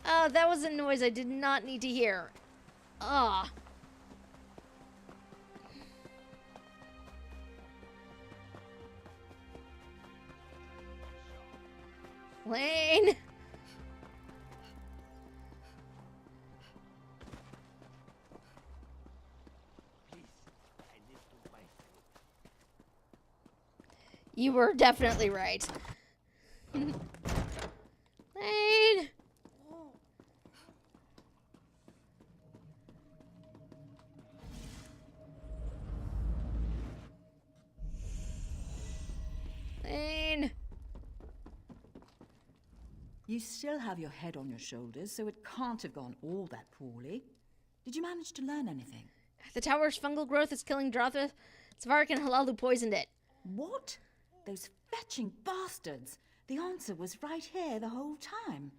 Speaker 1: Oh, that was a noise I did not need to hear. Ugh. Lane! You were definitely right. Lane! Lane!
Speaker 20: You still have your head on your shoulders, so it can't have gone all that poorly. Did you manage to learn anything?
Speaker 1: The tower's fungal growth is killing Dratha. Svarak and Halalu poisoned it.
Speaker 20: What? Those fetching bastards! The answer was right here the whole time.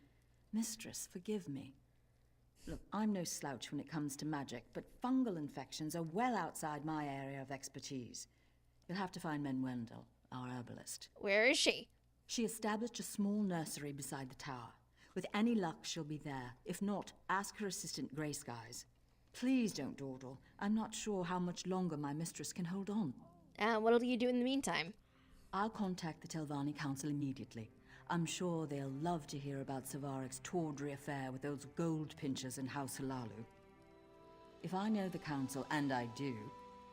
Speaker 20: Mistress, forgive me. Look, I'm no slouch when it comes to magic, but fungal infections are well outside my area of expertise. You'll have to find Menwendel, our herbalist.
Speaker 1: Where is she?
Speaker 20: She established a small nursery beside the tower. With any luck, she'll be there. If not, ask her assistant Grey Skies. Please don't dawdle. I'm not sure how much longer my mistress can hold on.
Speaker 1: What'll you do in the meantime?
Speaker 20: I'll contact the Telvanni Council immediately. I'm sure they'll love to hear about Savarek's tawdry affair with those gold pinchers in House Halalu. If I know the council, and I do,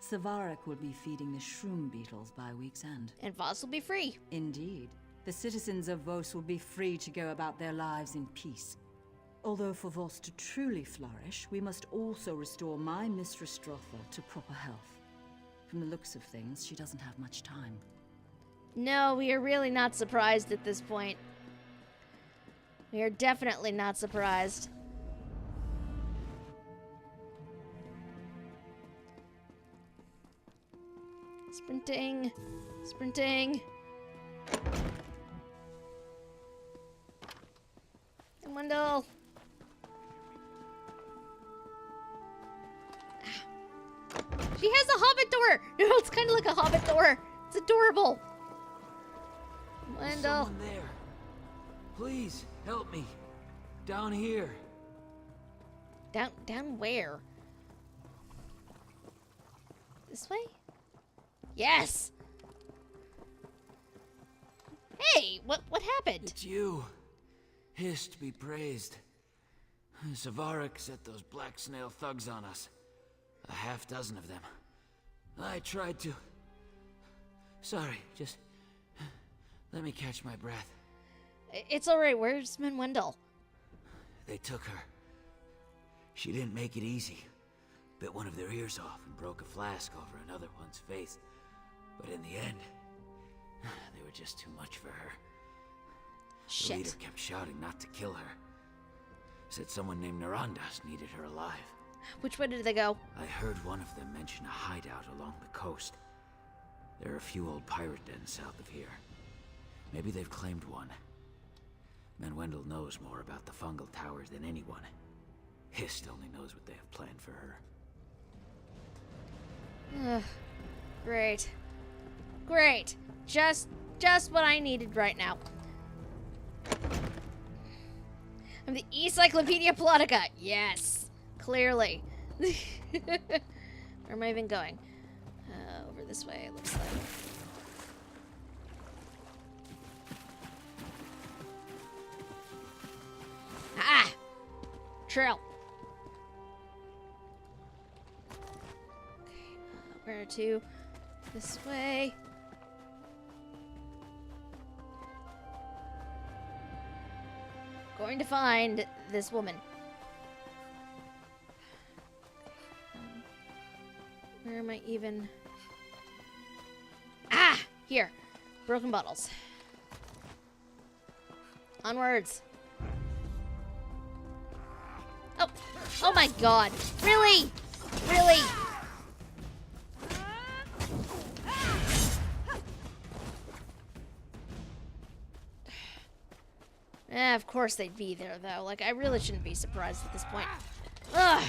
Speaker 20: Savarek will be feeding the shroom beetles by week's end.
Speaker 1: And Voss will be free.
Speaker 20: Indeed. The citizens of Vos will be free to go about their lives in peace. Although for Vos to truly flourish, we must also restore my Mistress Dratha to proper health. From the looks of things, she doesn't have much time.
Speaker 1: No, we are really not surprised at this point. We are definitely not surprised. Sprinting. Sprinting. And Wendell. She has a hobbit door! No, it's kind of like a hobbit door. It's adorable. Wendell.
Speaker 18: Someone there. Please, help me. Down here.
Speaker 1: Down where? This way? Yes! Hey, what happened?
Speaker 18: It's you. Hist be praised. Savarek set those black snail thugs on us. A half dozen of them. I tried to. Sorry, just let me catch my breath.
Speaker 1: It's alright, where's Manuel?
Speaker 18: They took her. She didn't make it easy. Bit one of their ears off and broke a flask over another one's face. But in the end, they were just too much for her.
Speaker 1: Shit.
Speaker 18: The leader kept shouting not to kill her. Said someone named Narandas needed her alive.
Speaker 1: Which way did they go?
Speaker 18: I heard one of them mention a hideout along the coast. There are a few old pirate dens south of here. Maybe they've claimed one. Manuel knows more about the fungal towers than anyone. Hist only knows what they have planned for her.
Speaker 1: Great. Great. Just what I needed right now. I'm the Encyclopedia Plotica. Yes. Clearly. Where am I even going? Over this way, it looks like. Ah! Trail. Okay, where to? This way. Going to find this woman. Where am I even? Ah! Here. Broken bottles. Onwards. Oh! Oh my god! Really? Really? Of course they'd be there, though. Like, I really shouldn't be surprised at this point. Ugh!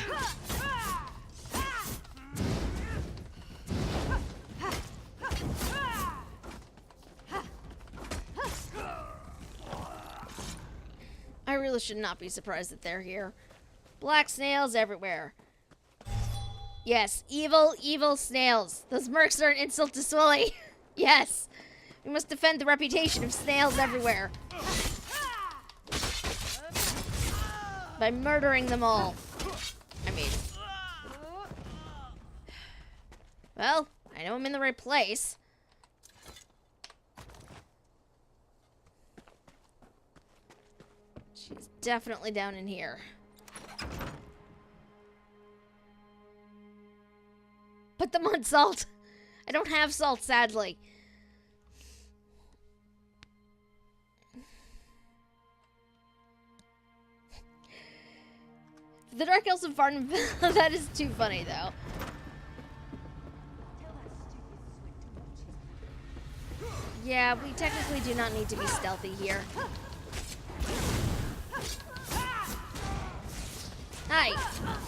Speaker 1: I really should not be surprised that they're here. Black snails everywhere. Yes, evil, evil snails. Those mercs are an insult to Swilly. Yes. We must defend the reputation of snails everywhere. By murdering them all. I mean... Well, I know I'm in the right place. She's definitely down in here. Put them on salt. I don't have salt, sadly. The Dark Elves of Varnamville. That is too funny, though. Yeah, we technically do not need to be stealthy here. Hi,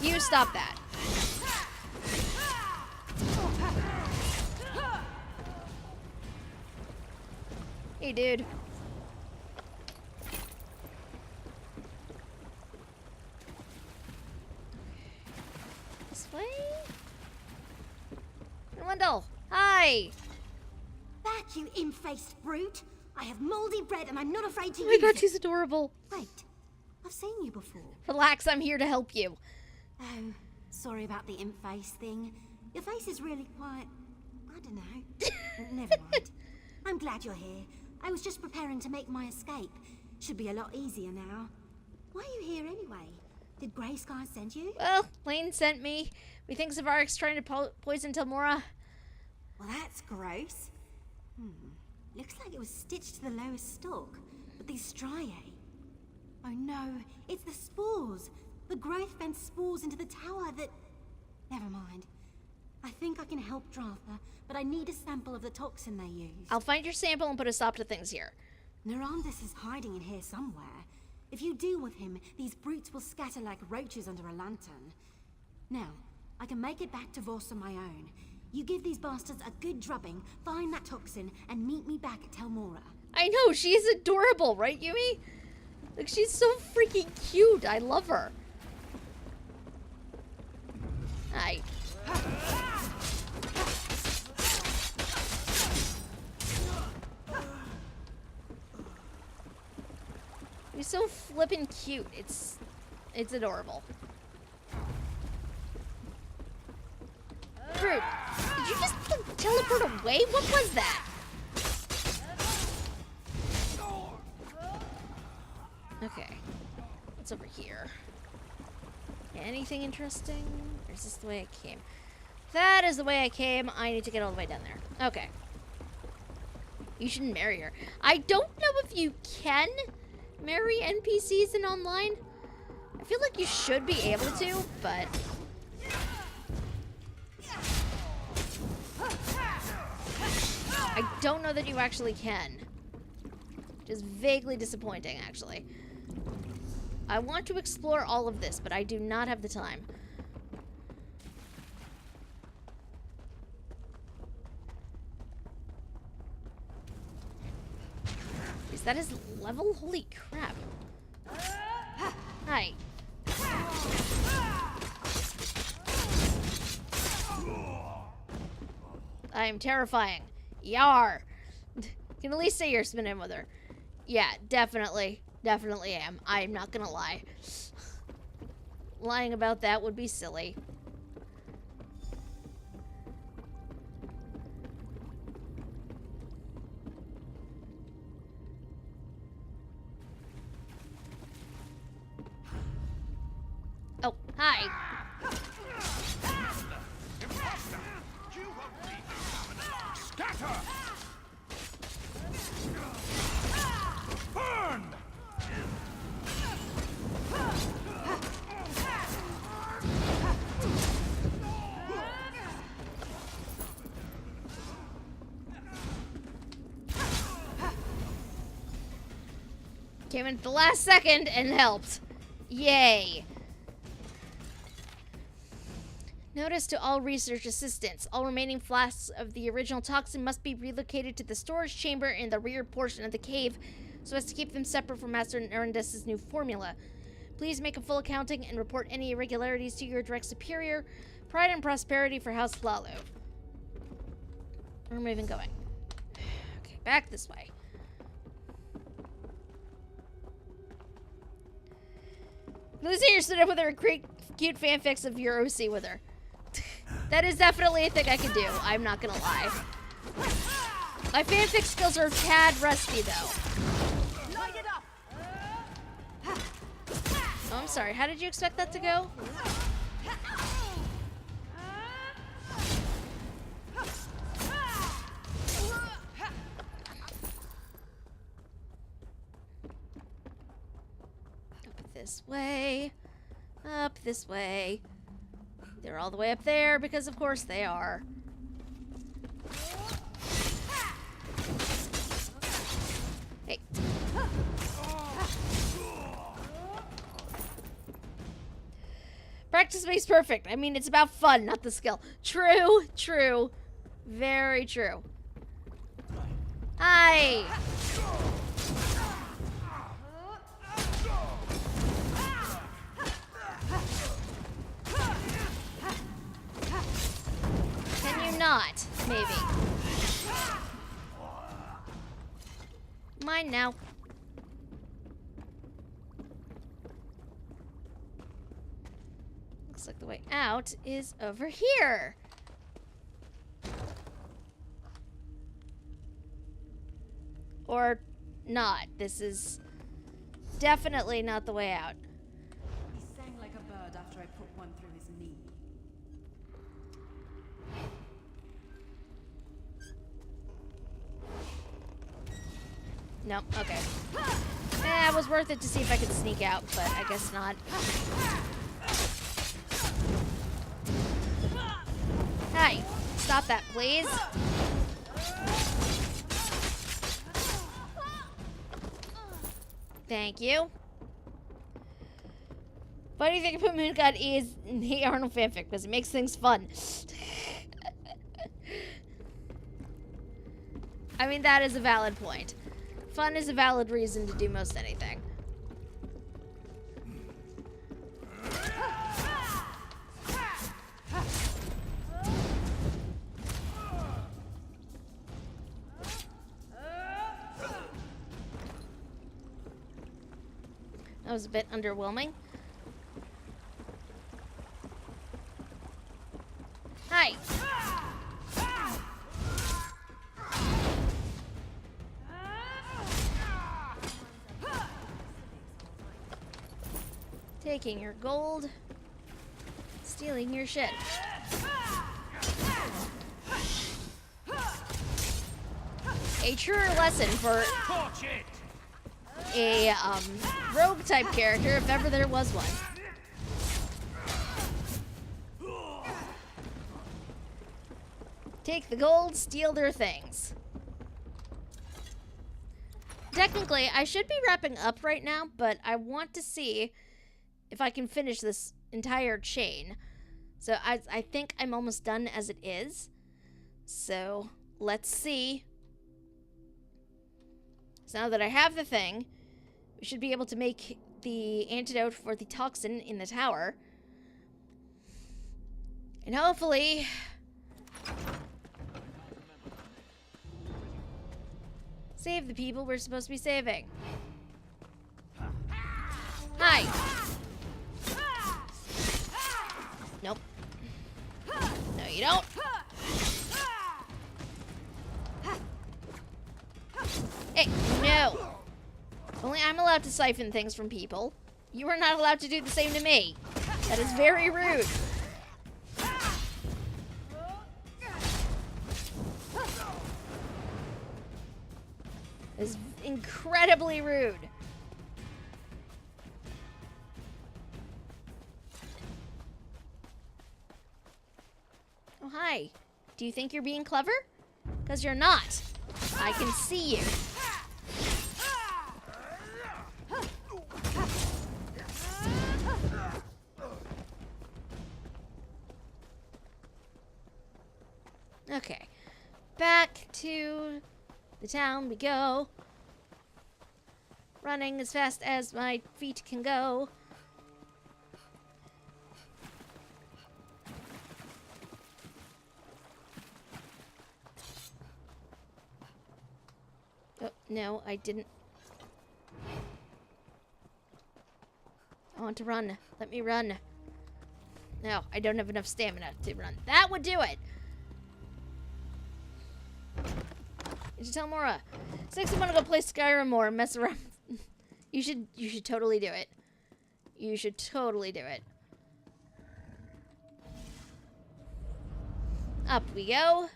Speaker 1: you stop that. Hey, dude. This way? Wendell, hi.
Speaker 21: Back, you imp-faced brute. I have moldy bread and I'm not afraid to
Speaker 1: Oh my
Speaker 21: use
Speaker 1: god,
Speaker 21: it.
Speaker 1: she's adorable.
Speaker 21: Wait, I've seen you before.
Speaker 1: Relax, I'm here to help you.
Speaker 21: Oh, sorry about the imp face thing. Your face is really quite... I don't know. Never mind. I'm glad you're here. I was just preparing to make my escape. Should be a lot easier now. Why are you here anyway? Did Grey Sky send you?
Speaker 1: Well, Lane sent me. We think Zavaric's trying to poison Telmora.
Speaker 21: Well, that's gross. Looks like it was stitched to the lowest stalk. But these striae... Oh no, it's the spores. The growth fence spores into the tower that... Never mind. I think I can help Dratha, but I need a sample of the toxin they use.
Speaker 1: I'll find your sample and put a stop to things here.
Speaker 21: Narandis is hiding in here somewhere. If you deal with him, these brutes will scatter like roaches under a lantern. Now, I can make it back to Voss on my own. You give these bastards a good drubbing, find that toxin, and meet me back at Telmora.
Speaker 1: I know, she's adorable, right, Yumi? Like, she's so freaking cute. I love her. Hi. He's so flippin' cute. It's adorable. Fruit, did you just teleport away? What was that? Okay. What's over here? Anything interesting? Or is this the way I came? That is the way I came. I need to get all the way down there. Okay. You shouldn't marry her. I don't know if you can marry NPCs in online. I feel like you should be able to, but... I don't know that you actually can. Which is vaguely disappointing, actually. I want to explore all of this, but I do not have the time. Is that his level? Holy crap. Hi. I am terrifying. Yar. Can at least say you're spinning with her. Yeah, definitely. Definitely am. I'm not gonna lie. Lying about that would be silly. Oh, hi.
Speaker 12: Scatter! Burn!
Speaker 1: Came in at the last second and helped. Yay. Notice to all research assistants. All remaining flasks of the original toxin must be relocated to the storage chamber in the rear portion of the cave so as to keep them separate from Master Narendis' new formula. Please make a full accounting and report any irregularities to your direct superior. Pride and prosperity for House Flalu. Where am I even going? Okay, back this way. Lucy, you're stood up with her great, cute fanfics of your OC with her. That is definitely a thing I can do. I'm not gonna lie. My fanfic skills are tad rusty, though. Oh, I'm sorry. How did you expect that to go? Up this way. Up this way. They're all the way up there because, of course, they are. Hey. Practice makes perfect. I mean, it's about fun, not the skill. True, true. Very true. Hi. Can you not? Maybe. Mine now. Looks like the way out is over here. Or not. This is definitely not the way out.
Speaker 20: He sang like a bird after I put one through his knee.
Speaker 1: Nope, okay. It was worth it to see if I could sneak out, but I guess not. Hi, stop that, please. Thank you. Why do you think I put Moon God E as in the Arnold fanfic? Because it makes things fun. I mean, that is a valid point. Fun is a valid reason to do most anything. That was a bit underwhelming. Hi. Taking your gold. Stealing your shit. A truer lesson for a rogue type character, if ever there was one. Take the gold, steal their things. Technically, I should be wrapping up right now, but I want to see if I can finish this entire chain. So I think I'm almost done as it is. So let's see. So now that I have the thing, we should be able to make the antidote for the toxin in the tower. And hopefully... save the people we're supposed to be saving. Hi! Nope. No, you don't. Hey, no! Only I'm allowed to siphon things from people. You are not allowed to do the same to me. That is very rude. Is incredibly rude. Oh, hi. Do you think you're being clever? Because you're not. I can see you. Okay. Back to the town we go. Running as fast as my feet can go. Oh, no, I didn't. I want to run. Let me run. No, I don't have enough stamina to run. That would do it. You should tell Mora. Six, I want to go play Skyrim more and mess around. You should totally do it. You should totally do it. Up we go.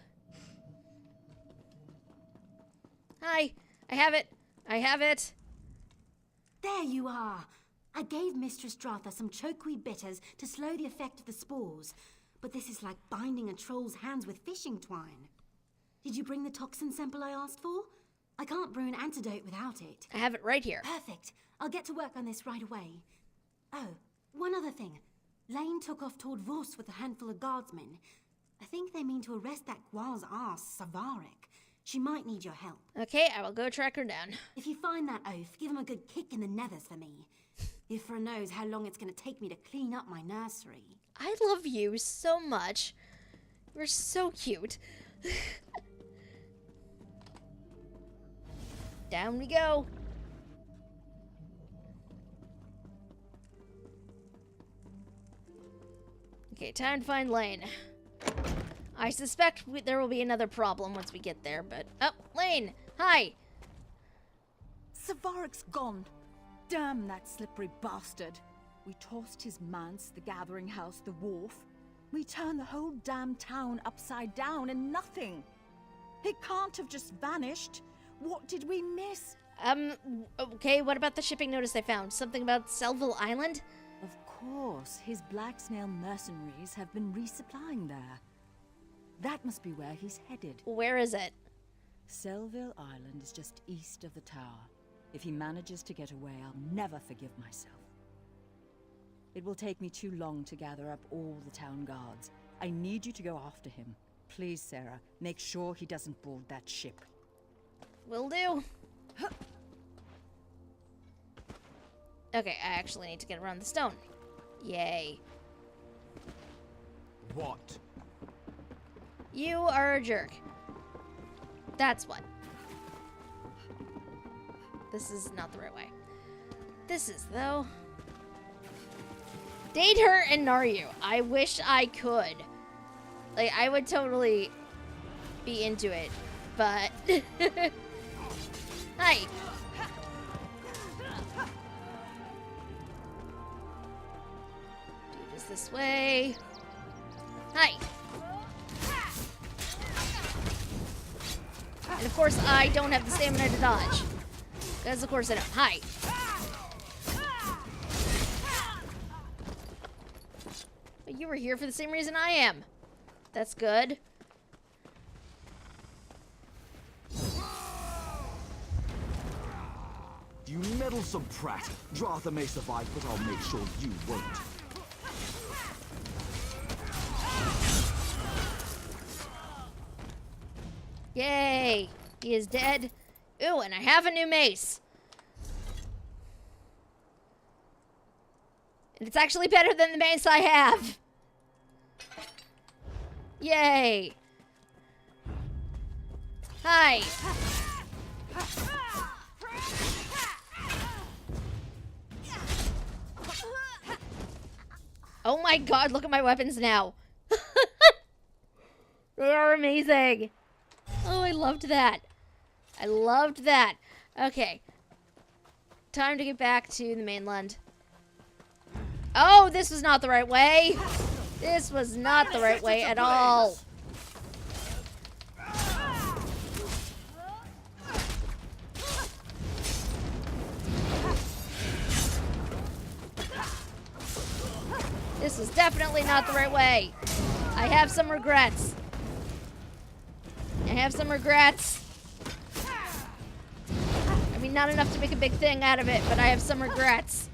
Speaker 1: Hi. I have it. I have it.
Speaker 21: There you are. I gave Mistress Dratha some chokeweed bitters to slow the effect of the spores, but this is like binding a troll's hands with fishing twine. Did you bring the toxin sample I asked for? I can't brew an antidote without it.
Speaker 1: I have it right here.
Speaker 21: Perfect. I'll get to work on this right away. Oh, one other thing. Lane took off toward Voss with a handful of guardsmen. I think they mean to arrest that Guar's ass, Savarek. She might need your help.
Speaker 1: Okay, I will go track her down.
Speaker 21: If you find that oaf, give him a good kick in the nethers for me. Ifra knows how long it's going to take me to clean up my nursery.
Speaker 1: I love you so much. You're so cute. Down we go. Okay, time to find Lane. I suspect there will be another problem once we get there, but... Oh, Lane! Hi!
Speaker 20: Savarek's gone. Damn that slippery bastard. We tossed his manse, the gathering house, the wharf. We turned the whole damn town upside down and nothing. He can't have just vanished. What did we miss?
Speaker 1: Okay, what about the shipping notice I found? Something about Selville Island?
Speaker 20: Of course, his Black Snail mercenaries have been resupplying there. That must be where he's headed.
Speaker 1: Where is it?
Speaker 20: Selville Island is just east of the tower. If he manages to get away, I'll never forgive myself. It will take me too long to gather up all the town guards. I need you to go after him. Please, Sarah, make sure he doesn't board that ship.
Speaker 1: Will do. Okay, I actually need to get around the stone. Yay.
Speaker 11: What?
Speaker 1: You are a jerk. That's what. This is not the right way. This is, though. Date her and Naryu. I wish I could. Like, I would totally be into it, but... Hi. this way. Hi. And of course, I don't have the stamina to dodge. Because of course I don't. Hi. But you were here for the same reason I am. That's good.
Speaker 15: You meddlesome prat! Dratha may survive, but I'll make sure you won't.
Speaker 1: Yay! He is dead. Ooh, and I have a new mace. And it's actually better than the mace I have. Yay! Hi! Oh my god, look at my weapons now. They are amazing. Oh, I loved that. I loved that. Okay. Time to get back to the mainland. Oh, this was not the right way. This was not the right way at all. This was definitely not the right way. I have some regrets. I have some regrets. I mean, not enough to make a big thing out of it, but I have some regrets.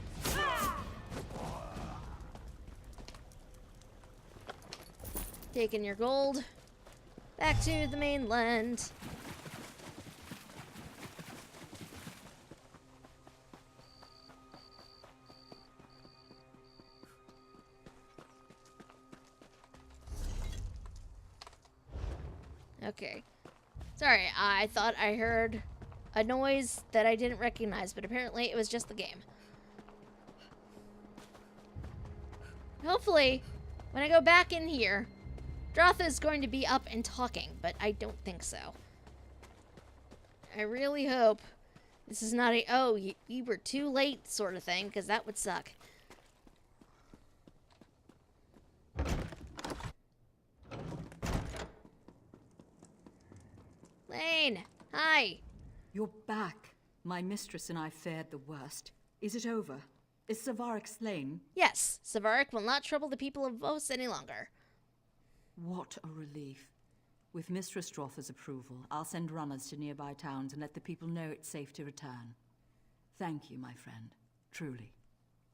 Speaker 1: Taking your gold. Back to the mainland. Okay. Sorry, I thought I heard a noise that I didn't recognize, but apparently it was just the game. Hopefully, when I go back in here, Dratha is going to be up and talking, but I don't think so. I really hope this is not a, oh, you were too late sort of thing, because that would suck. Lane, hi.
Speaker 20: You're back. My mistress and I fared the worst. Is it over? Is Savarik slain?
Speaker 1: Yes, Savarik will not trouble the people of Vos any longer.
Speaker 20: What a relief. With Mistress Dratha's approval, I'll send runners to nearby towns and let the people know it's safe to return. Thank you, my friend. Truly.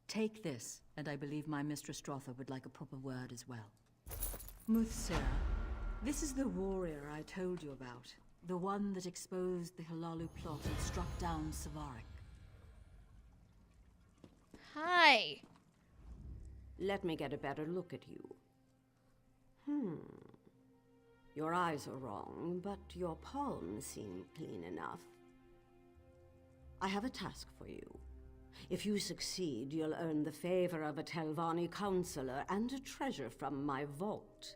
Speaker 20: Take this, and I believe my Mistress Dratha would like a proper word as well. Muthsir, this is the warrior I told you about. The one that exposed the Halalu plot and struck down Savarik.
Speaker 1: Hi.
Speaker 4: Let me get a better look at you. Your eyes are wrong, but your palms seem clean enough. I have a task for you. If you succeed, you'll earn the favor of a Telvanni counselor and a treasure from my vault.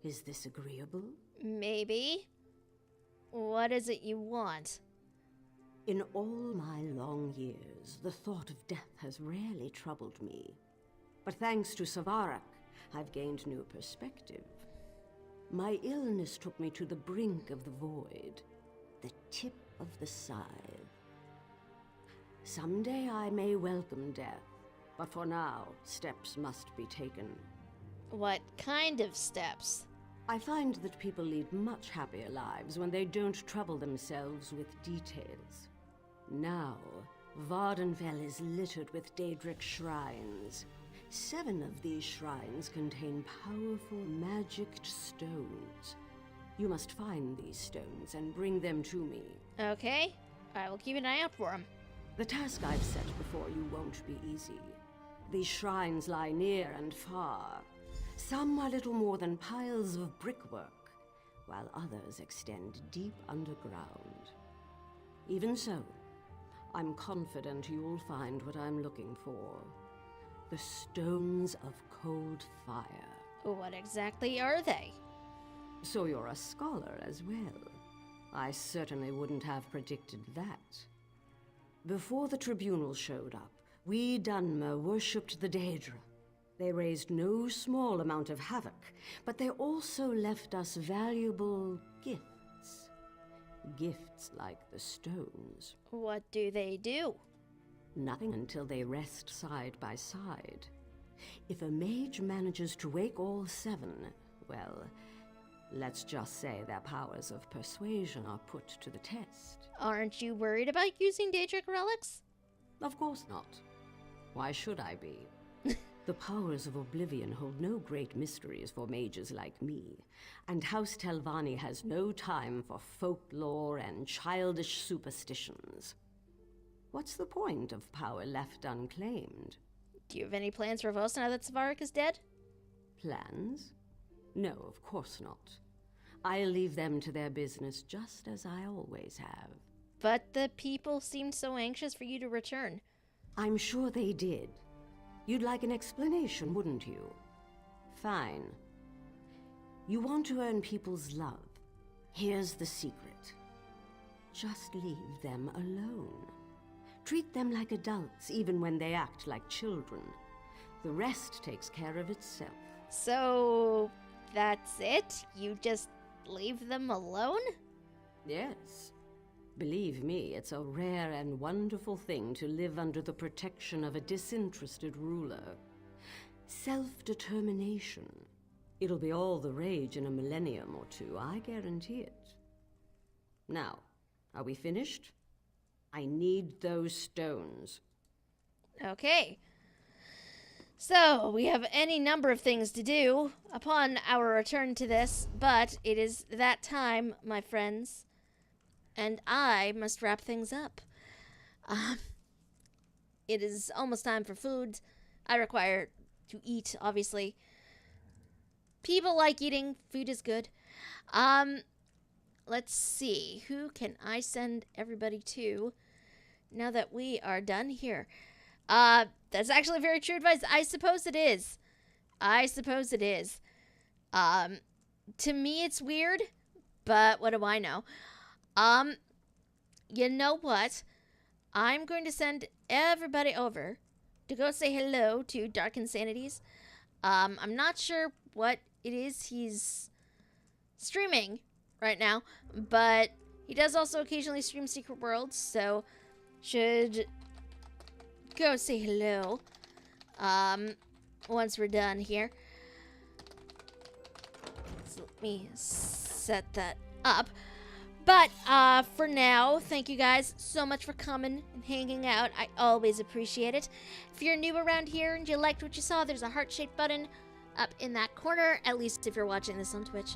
Speaker 4: Is this agreeable?
Speaker 1: Maybe. What is it you want?
Speaker 4: In all my long years, the thought of death has rarely troubled me. But thanks to Savarak, I've gained new perspective. My illness took me to the brink of the void, the tip of the scythe. Someday I may welcome death, but for now, steps must be taken.
Speaker 1: What kind of steps?
Speaker 4: I find that people lead much happier lives when they don't trouble themselves with details. Now, Vardenfell is littered with Daedric shrines. 7 of these shrines contain powerful magicked stones. You must find these stones and bring them to me.
Speaker 1: Okay, I will keep an eye out for them.
Speaker 4: The task I've set before you won't be easy. These shrines lie near and far. Some are little more than piles of brickwork, while others extend deep underground. Even so, I'm confident you'll find what I'm looking for. The Stones of Cold Fire.
Speaker 1: What exactly are they?
Speaker 4: So you're a scholar as well. I certainly wouldn't have predicted that. Before the tribunal showed up, we Dunmer worshipped the Daedra. They raised no small amount of havoc, but they also left us valuable gifts. Gifts like the stones.
Speaker 1: What do they do?
Speaker 4: Nothing until they rest side by side. If a mage manages to wake all 7, well, let's just say their powers of persuasion are put to the test.
Speaker 1: Aren't you worried about using Daedric relics?
Speaker 4: Of course not. Why should I be? The powers of Oblivion hold no great mysteries for mages like me, and House Telvanni has no time for folklore and childish superstitions. What's the point of power left unclaimed?
Speaker 1: Do you have any plans for Vos now that Savarak is dead?
Speaker 4: Plans? No, of course not. I'll leave them to their business just as I always have.
Speaker 1: But the people seemed so anxious for you to return.
Speaker 4: I'm sure they did. You'd like an explanation, wouldn't you? Fine. You want to earn people's love. Here's the secret. Just leave them alone. Treat them like adults, even when they act like children. The rest takes care of itself.
Speaker 1: So, that's it? You just leave them alone?
Speaker 4: Yes. Believe me, it's a rare and wonderful thing to live under the protection of a disinterested ruler. Self-determination. It'll be all the rage in a millennium or two, I guarantee it. Now, are we finished? I need those stones.
Speaker 1: Okay. So, we have any number of things to do upon our return to this, but it is that time, my friends. And I must wrap things up. It is almost time for food. I require to eat, obviously. People like eating. Food is good. Let's see. Who can I send everybody to now that we are done here? That's actually very true advice. I suppose it is. To me, it's weird, but what do I know? You know what? I'm going to send everybody over to go say hello to Dark Insanities. I'm not sure what it is he's streaming right now, but he does also occasionally stream Secret Worlds, so should go say hello once we're done here. So let me set that up. But for now, thank you guys so much for coming and hanging out. I always appreciate it. If you're new around here and you liked what you saw, there's a heart-shaped button up in that corner, at least if you're watching this on Twitch.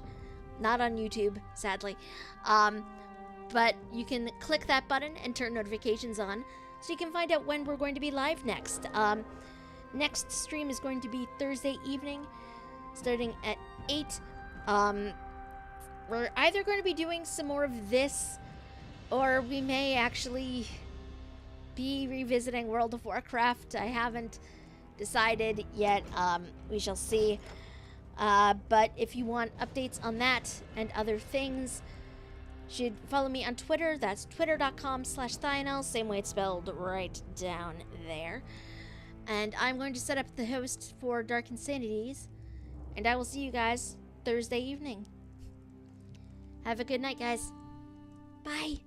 Speaker 1: Not on YouTube, sadly. But you can click that button and turn notifications on so you can find out when we're going to be live next. Next stream is going to be Thursday evening, starting at 8. We're either going to be doing some more of this, or we may actually be revisiting World of Warcraft. I haven't decided yet. We shall see. But if you want updates on that and other things, you should follow me on Twitter. That's twitter.com/Thionel, same way it's spelled right down there. And I'm going to set up the host for Dark Insanities, and I will see you guys Thursday evening. Have a good night, guys. Bye.